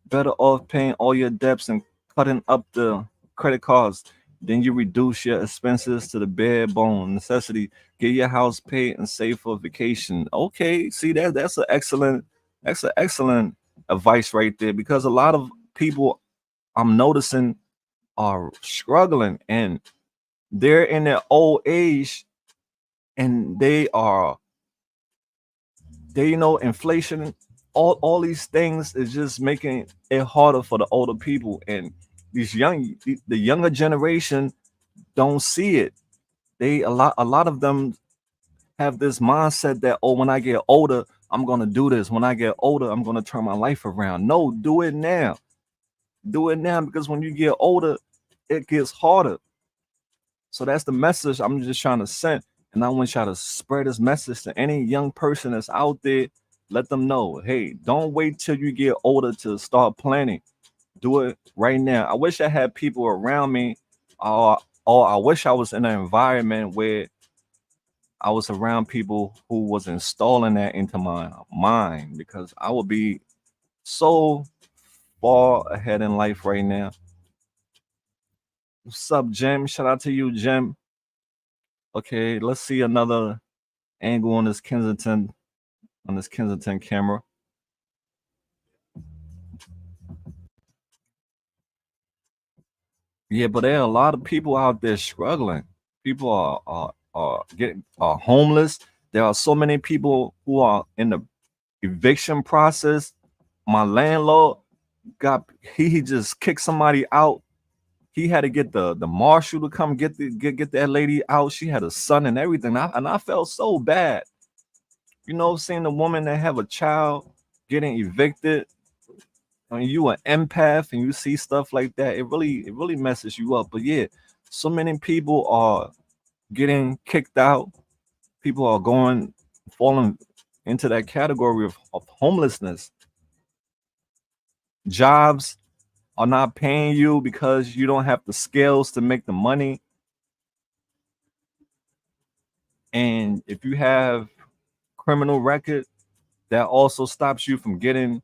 [SPEAKER 1] better off paying all your debts and cutting up the credit cards. Then you reduce your expenses to the bare bone necessity. Get your house paid and save for vacation. Okay, see that's an excellent advice right there because a lot of people I'm noticing are struggling and they're in their old age and they inflation, all these things is just making it harder for the older people and the younger generation don't see it. They a lot of them have this mindset that, oh, when I get older I'm gonna do this, when I get older I'm gonna turn my life around. No, do it now. Do it now because when you get older it gets harder. So that's the message I'm just trying to send. And I want y'all to spread this message to any young person that's out there. Let them know, hey, don't wait till you get older to start planning. Do it right now. I wish I had people around me, or I wish I was in an environment where I was around people who was installing that into my mind because I would be so far ahead in life right now. What's up, Jim? Shout out to you, Jim. Okay, let's see another angle on this Kensington camera. Yeah, but there are a lot of people out there struggling. People are homeless. There are so many people who are in the eviction process. My landlord got he just kicked somebody out. He had to get the marshal to come get that lady out. She had a son and everything. And I felt so bad. Seeing the woman that have a child getting evicted. When you an empath and you see stuff like that, it really messes you up. But yeah, so many people are getting kicked out. People are falling into that category of homelessness. Jobs are not paying you because you don't have the skills to make the money. And if you have criminal record, that also stops you from getting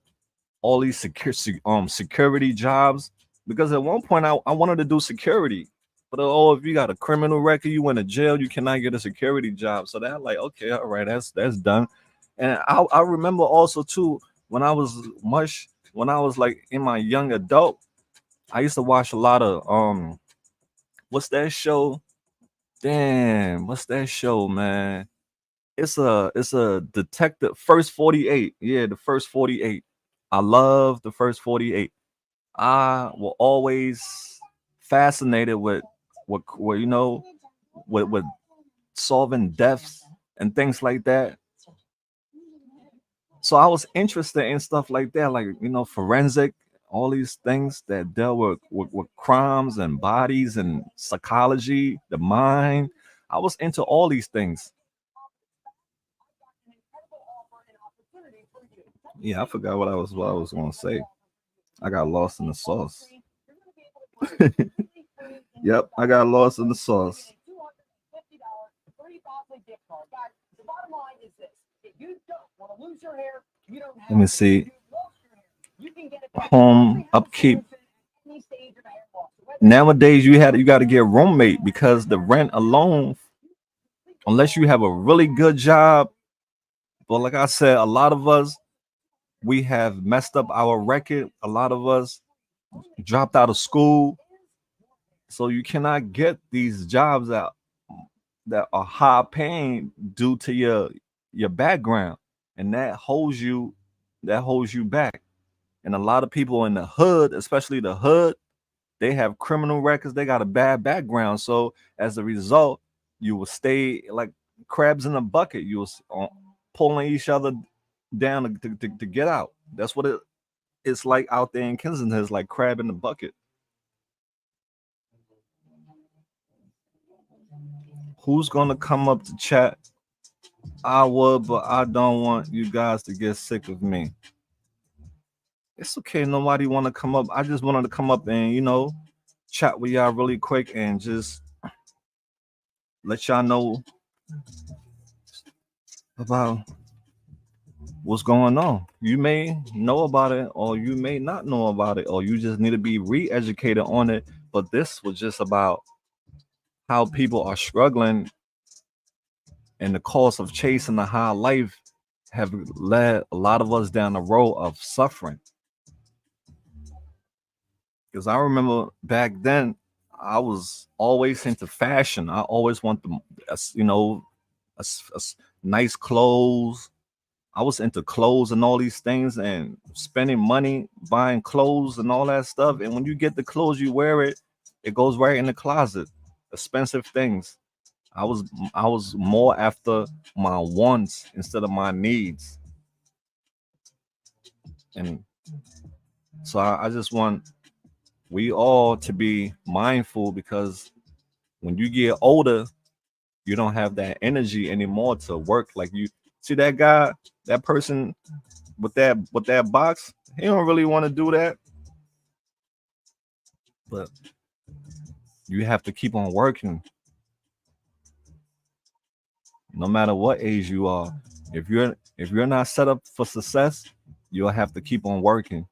[SPEAKER 1] all these security jobs. Because at one point I wanted to do security, but oh, if you got a criminal record, you went to jail, you cannot get a security job. So that like, okay, all right, that's done. And I remember also too when I was like in my young adult, I used to watch a lot of what's that show? Damn, what's that show, man? It's a detective, First 48. Yeah, the First 48. I love the First 48. I will always fascinated with solving deaths and things like that. So I was interested in stuff like that, like forensic, all these things that dealt with crimes and bodies and psychology, the mind. I was into all these things. Yeah, I forgot what I was gonna say. I got lost in the sauce. Yep, I got lost in the sauce. Let me see. Home upkeep. Nowadays, you got to get a roommate because the rent alone, unless you have a really good job. But like I said, a lot of us we have messed up our record. A lot of us dropped out of school, so you cannot get these jobs that are high paying due to your background, and that holds you back. And a lot of people in the hood, especially the hood, they have criminal records, they got a bad background. So as a result, you will stay like crabs in a bucket. You will pulling each other down to get out. That's what it's like out there in Kensington. It's like crab in the bucket. Who's gonna come up to chat? I would, but I don't want you guys to get sick of me. It's okay. Nobody want to come up. I just wanted to come up and chat with y'all really quick and just let y'all know about what's going on. You may know about it, or you may not know about it, or you just need to be re-educated on it. But this was just about how people are struggling and the cost of chasing the high life have led a lot of us down the road of suffering. Because I remember back then, I was always into fashion. I always want the, nice clothes. I was into clothes and all these things and spending money buying clothes and all that stuff. And when you get the clothes, you wear it, it goes right in the closet. Expensive things. I was I was more after my wants instead of my needs. And so I just want we all to be mindful because when you get older, you don't have that energy anymore to work like you see that guy, that person with that box, he don't really want to do that, but you have to keep on working no matter what age you are. If you're not set up for success, you'll have to keep on working.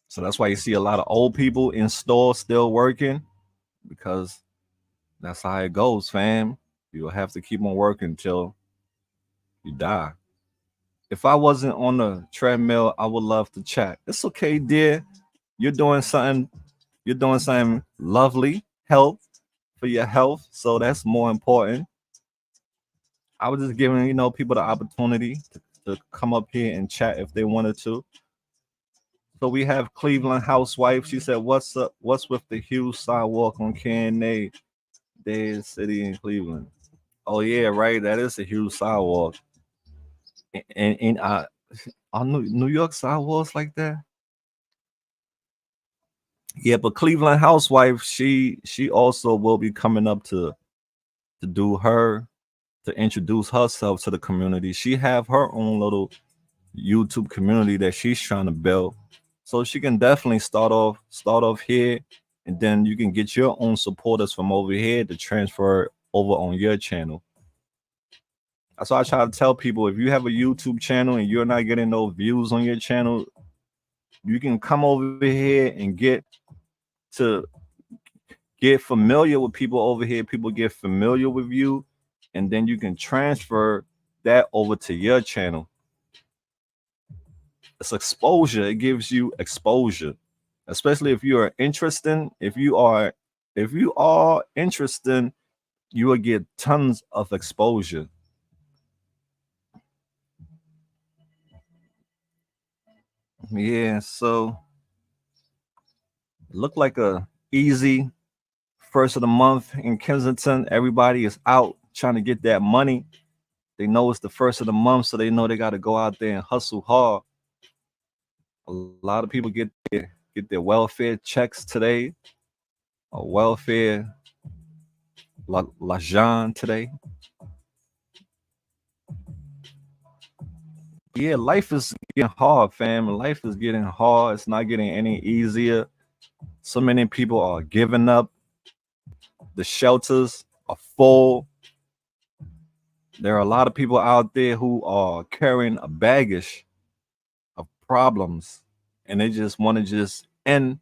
[SPEAKER 1] So that's why you see a lot of old people in stores still working because that's how it goes, fam. You'll have to keep on working until you die. If I wasn't on the treadmill, I would love to chat. It's okay, dear. You're doing something. You're doing something lovely, health for your health. So that's more important. I was just giving people the opportunity to come up here and chat if they wanted to. So we have Cleveland housewife. She said, "What's up? What's with the huge sidewalk on Kennedy Day City in Cleveland?" Oh yeah, right. That is a huge sidewalk. And are New York sidewalks like that? Yeah, but Cleveland housewife, she also will be coming up to do her to introduce herself to the community. She have her own little YouTube community that she's trying to build. So she can definitely start off here, and then you can get your own supporters from over here to transfer over on your channel. That's why I try to tell people if you have a YouTube channel and you're not getting no views on your channel, you can come over here and to get familiar with people over here. People get familiar with you, and then you can transfer that over to your channel. It's exposure. It gives you exposure, especially if you are interested. If you are interested, you will get tons of exposure. Yeah. So look like a easy first of the month in Kensington. Everybody is out trying to get that money. They know it's the first of the month, so they know they got to go out there and hustle hard. A lot of people get their welfare checks today, or welfare la Jean today. Yeah, life is getting hard, fam. Life is getting hard. It's not getting any easier. So many people are giving up. The shelters are full. There are a lot of people out there who are carrying a baggage of problems, and they just want to just end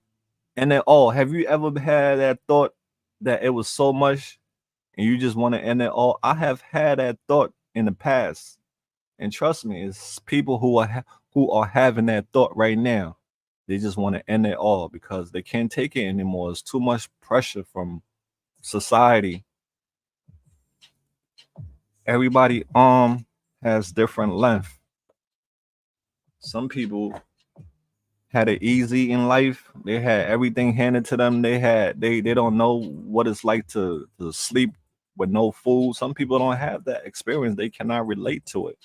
[SPEAKER 1] it all. Have you ever had that thought that it was so much and you just want to end it all? I have had that thought in the past, and trust me, it's people who are having that thought right now. They just want to end it all because they can't take it anymore. It's too much pressure from society. Everybody has different length. Some people had it easy in life. They had everything handed to them. They don't know what it's like to sleep with no food. Some people don't have that experience. They cannot relate to it.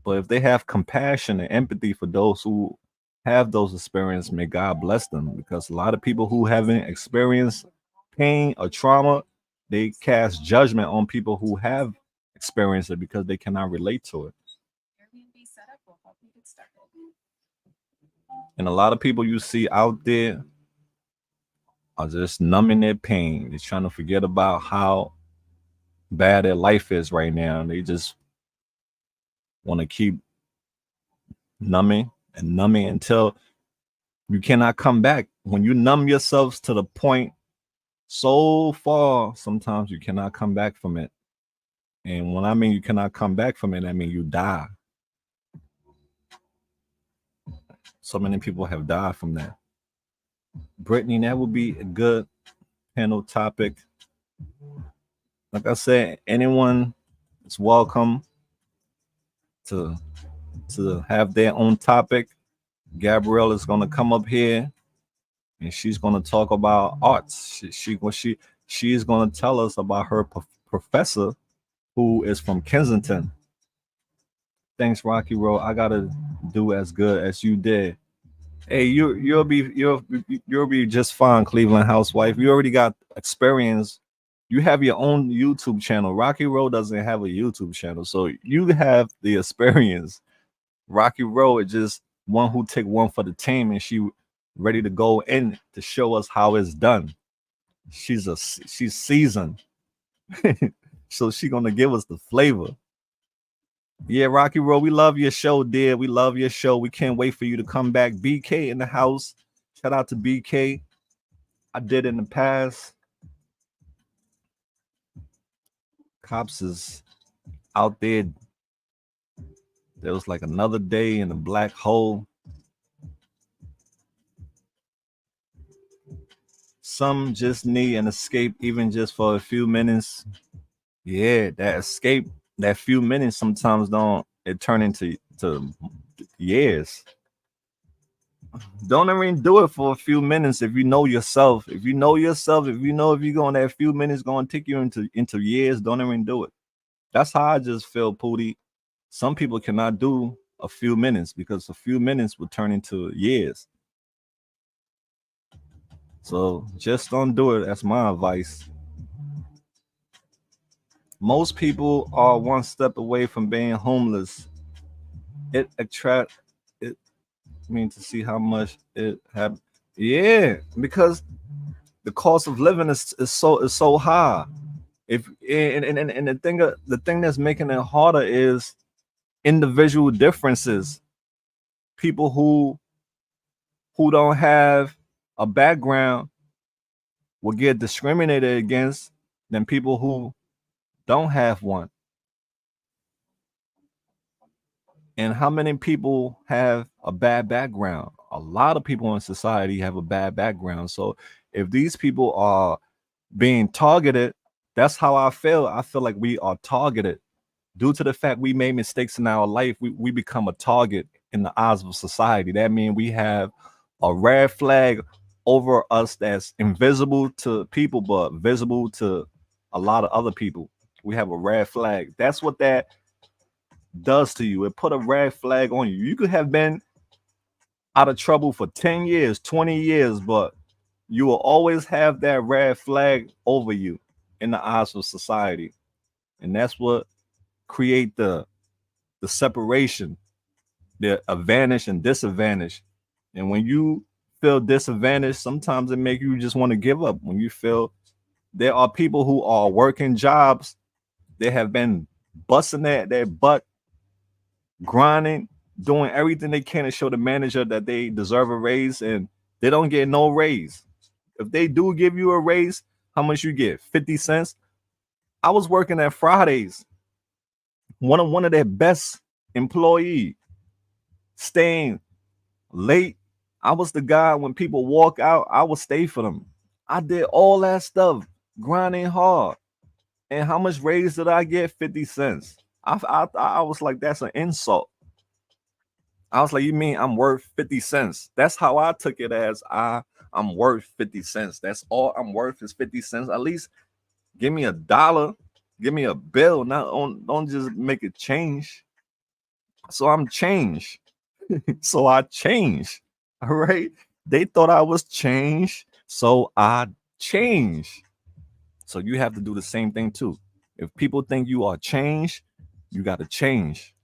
[SPEAKER 1] But if they have compassion and empathy for those who have those experiences, may God bless them. Because a lot of people who haven't experienced pain or trauma, they cast judgment on people who have experienced it because they cannot relate to it. And a lot of people you see out there are just numbing their pain. They're trying to forget about how bad their life is right now. They just want to keep numbing and numbing until you cannot come back. When you numb yourselves to the point so far, sometimes you cannot come back from it. And when I mean you cannot come back from it, I mean you die. So many people have died from that. Brittany, that would be a good panel topic. Like I said, anyone is welcome to have their own topic. Gabrielle is gonna come up here and she's gonna talk about arts. She is gonna tell us about her professor who is from Kensington. Thanks, Rocky Road. I gotta do as good as you did. Hey, you'll be just fine, Cleveland housewife. You already got experience. You have your own YouTube channel. Rocky Road doesn't have a YouTube channel, so you have the experience. Rocky Road is just one who take one for the team, and she ready to go in to show us how it's done. She's seasoned, so she gonna give us the flavor. Yeah, Rocky Road, we love your show, dear. We love your show. We can't wait for you to come back. BK in the house. Shout out to BK. I did in the past. Cops is out there. There was like another day in a black hole. Some just need an escape, even just for a few minutes. Yeah, that escape, that few minutes sometimes don't it turn into years. Don't even do it for a few minutes if you know yourself. If you know yourself, if you know if you're going that few minutes going to take you into years, don't even do it. That's how I just feel, Pootie. Some people cannot do a few minutes because a few minutes will turn into years. So just don't do it. That's my advice. Most people are one step away from being homeless. It attract it means to see how much it have. Yeah, because the cost of living is so high. If and the thing that's making it harder is individual differences. People who don't have a background will get discriminated against than people who don't have one. And how many people have a bad background? A lot of people in society have a bad background. So if these people are being targeted, that's how I feel. I feel like we are targeted due to the fact we made mistakes in our life. We become a target in the eyes of society. That means we have a red flag over us that's invisible to people, but visible to a lot of other people. We have a red flag. That's what that does to you. It put a red flag on you. You could have been out of trouble for 10 years, 20 years, but you will always have that red flag over you in the eyes of society. And that's what create the separation, the advantage and disadvantage. And when you feel disadvantaged, sometimes it make you just want to give up. When you feel there are people who are working jobs, they have been busting their butt, grinding, doing everything they can to show the manager that they deserve a raise, and they don't get no raise. If they do give you a raise, how much you get? 50 cents. I was working at Fridays, one of their best employee, staying late. I was the guy when people walk out, I would stay for them. I did all that stuff, grinding hard. And how much raise did I get? 50 cents. I was like, that's an insult. I was like, you mean I'm worth 50 cents? That's how I took it as I'm worth 50 cents. That's all I'm worth is 50 cents. At least give me $1. Give me a bill. Not on don't just make it change. So I'm changed. So I changed. All right. They thought I was changed. So I changed. So you have to do the same thing too. If people think you are changed, you got to change.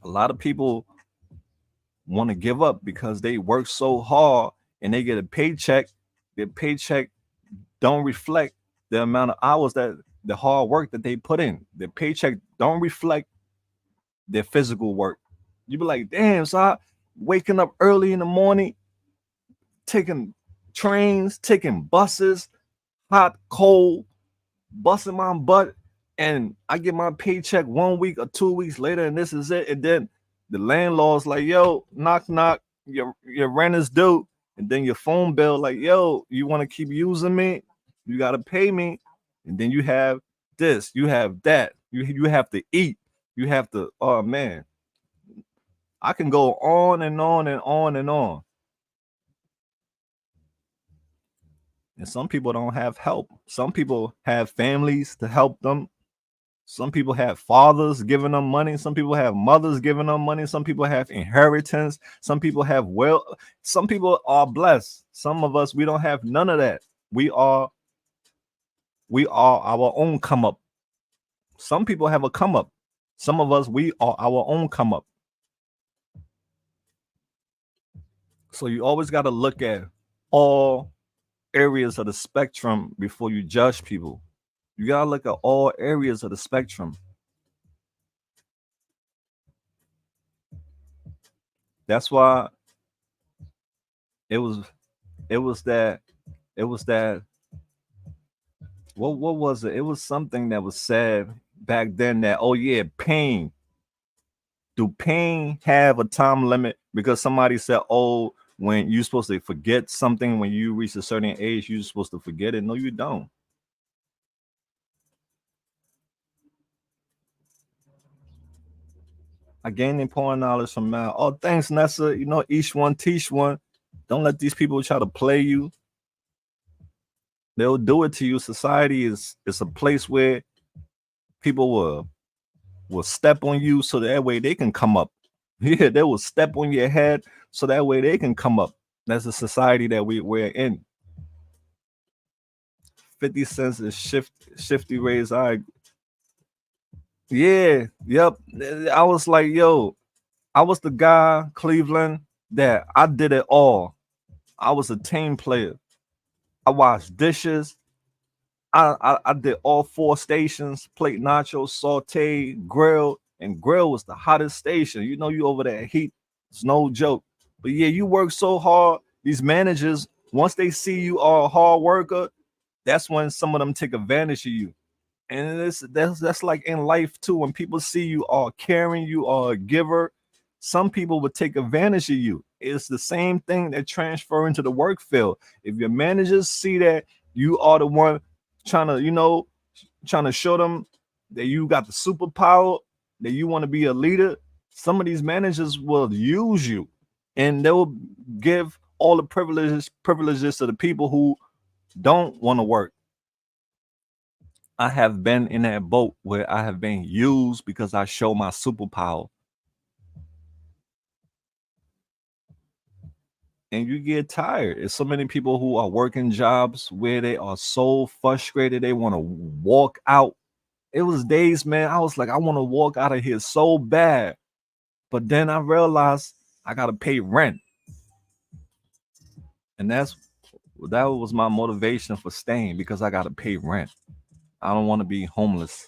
[SPEAKER 1] A lot of people want to give up because they work so hard and they get a paycheck. Their paycheck don't reflect the amount of hours that the hard work that they put in. Their paycheck don't reflect their physical work. You be like, damn, so I waking up early in the morning, taking trains, taking buses, hot, cold, busting my butt, and I get my paycheck 1 week or 2 weeks later, and this is it. And then the landlord's like, yo, knock, knock, your rent is due. And then your phone bill, like, yo, you want to keep using me? You got to pay me. And then you have this, you have that. You have to eat. You have to, oh man, I can go on and on and on and on. And some people don't have help. Some people have families to help them. Some people have fathers giving them money. Some people have mothers giving them money. Some people have inheritance. Some people have wealth. Some people are blessed. Some of us, we don't have none of that. We are our own come up. Some people have a come up. Some of us, we are our own come up. So you always got to look at all areas of the spectrum before you judge people. You got to look at all areas of the spectrum. That's why it was it was that it was that what was it? It was something that was said back then that, oh yeah, pain. Do pain have a time limit? Because somebody said, oh, when you're supposed to forget something when you reach a certain age, you're supposed to forget it. No, you don't. I gained important knowledge from Mal. Oh, thanks, Nessa. You know, each one teach one. Don't let these people try to play you. They'll do it to you. Society is a place where people will step on you so that way they can come up. Yeah, they will step on your head so that way they can come up. That's the society that we're in. 50 cents is shifty raise. Yeah, yep. I was like, yo, I was the guy, Cleveland, that I did it all. I was a team player. I washed dishes. I did all four stations: plate nachos, saute, grill, and grill was the hottest station. You know, you over there heat. It's no joke. But yeah, you work so hard. These managers, once they see you are a hard worker, that's when some of them take advantage of you. And that's like in life too. When people see you are caring, you are a giver, some people would take advantage of you. It's the same thing that transfer into the work field. If your managers see that you are the one trying to, trying to show them that you got the superpower, that you want to be a leader, some of these managers will use you and they will give all the privileges to the people who don't want to work. I have been in that boat where I have been used because I show my superpower. And you get tired. There's so many people who are working jobs where they are so frustrated they want to walk out. It was days, man. I was like, I want to walk out of here so bad. But then I realized I gotta pay rent. And that was my motivation for staying because I gotta pay rent. I don't want to be homeless.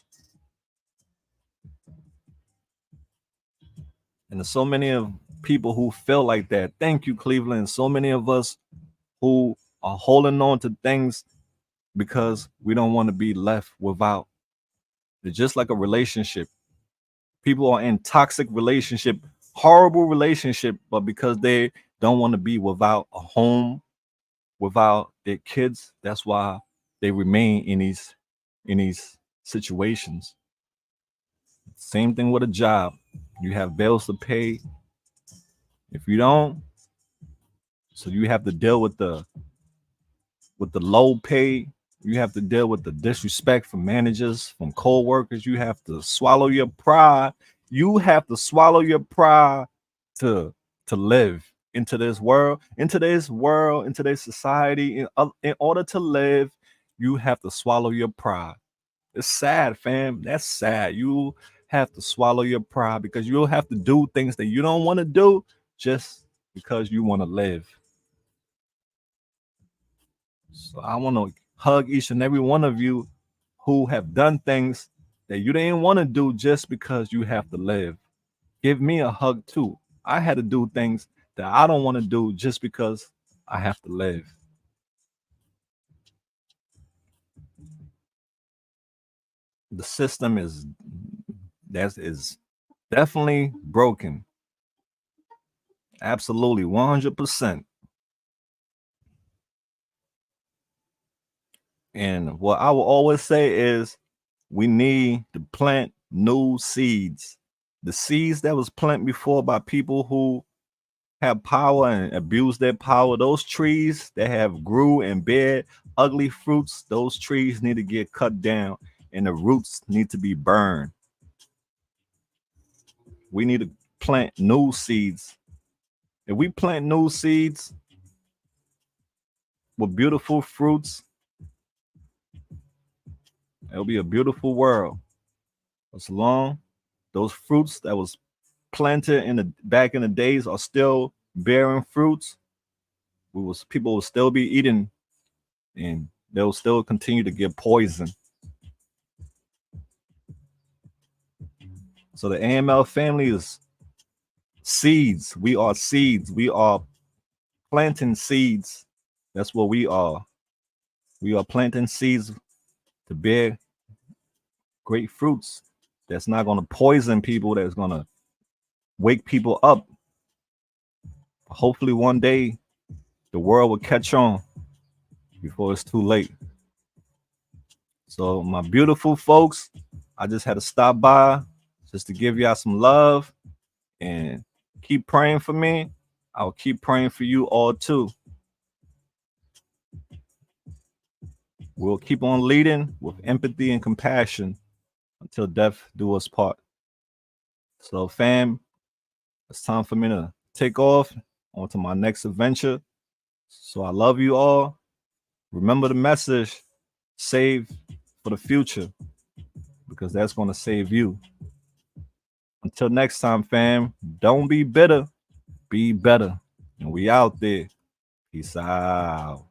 [SPEAKER 1] And there's so many of people who feel like that. Thank you, Cleveland. So many of us who are holding on to things because we don't want to be left without. It's just like a relationship. People are in toxic relationship, horrible relationship, but because they don't want to be without a home, without their kids, that's why they remain in these situations. Same thing with a job. You have bills to pay. If you don't, so you have to deal with the low pay. You have to deal with the disrespect from managers, from co-workers. You have to swallow your pride. You have to swallow your pride to live in today's society. In order to live, you have to swallow your pride. It's sad, fam. That's sad. You have to swallow your pride, because you'll have to do things that you don't want to do just because you want to live. So I want to hug each and every one of you who have done things that you didn't want to do just because you have to live. Give me a hug too. I had to do things that I don't want to do just because I have to live. The system is definitely broken. Absolutely, 100%. And what I will always say is we need to plant new seeds. The seeds that was planted before by people who have power and abuse their power, those trees that have grew and bear ugly fruits, those trees need to get cut down and the roots need to be burned. We need to plant new seeds. If we plant new seeds with beautiful fruits, it'll be a beautiful world. As long those fruits that was planted in the back in the days are still bearing fruits, people will still be eating and they'll still continue to get poison. So the AML family is seeds. We are seeds. We are planting seeds. That's what we are. We are planting seeds to bear great fruits. That's not going to poison people. That's going to wake people up. Hopefully, one day the world will catch on before it's too late. So, my beautiful folks, I just had to stop by just to give y'all some love and keep praying for me. I'll keep praying for you all too. We'll keep on leading with empathy and compassion until death do us part. So, fam, it's time for me to take off onto my next adventure. So, I love you all. Remember the message: save for the future, because that's going to save you. Until next time, fam, don't be bitter, be better. And we out there. Peace out.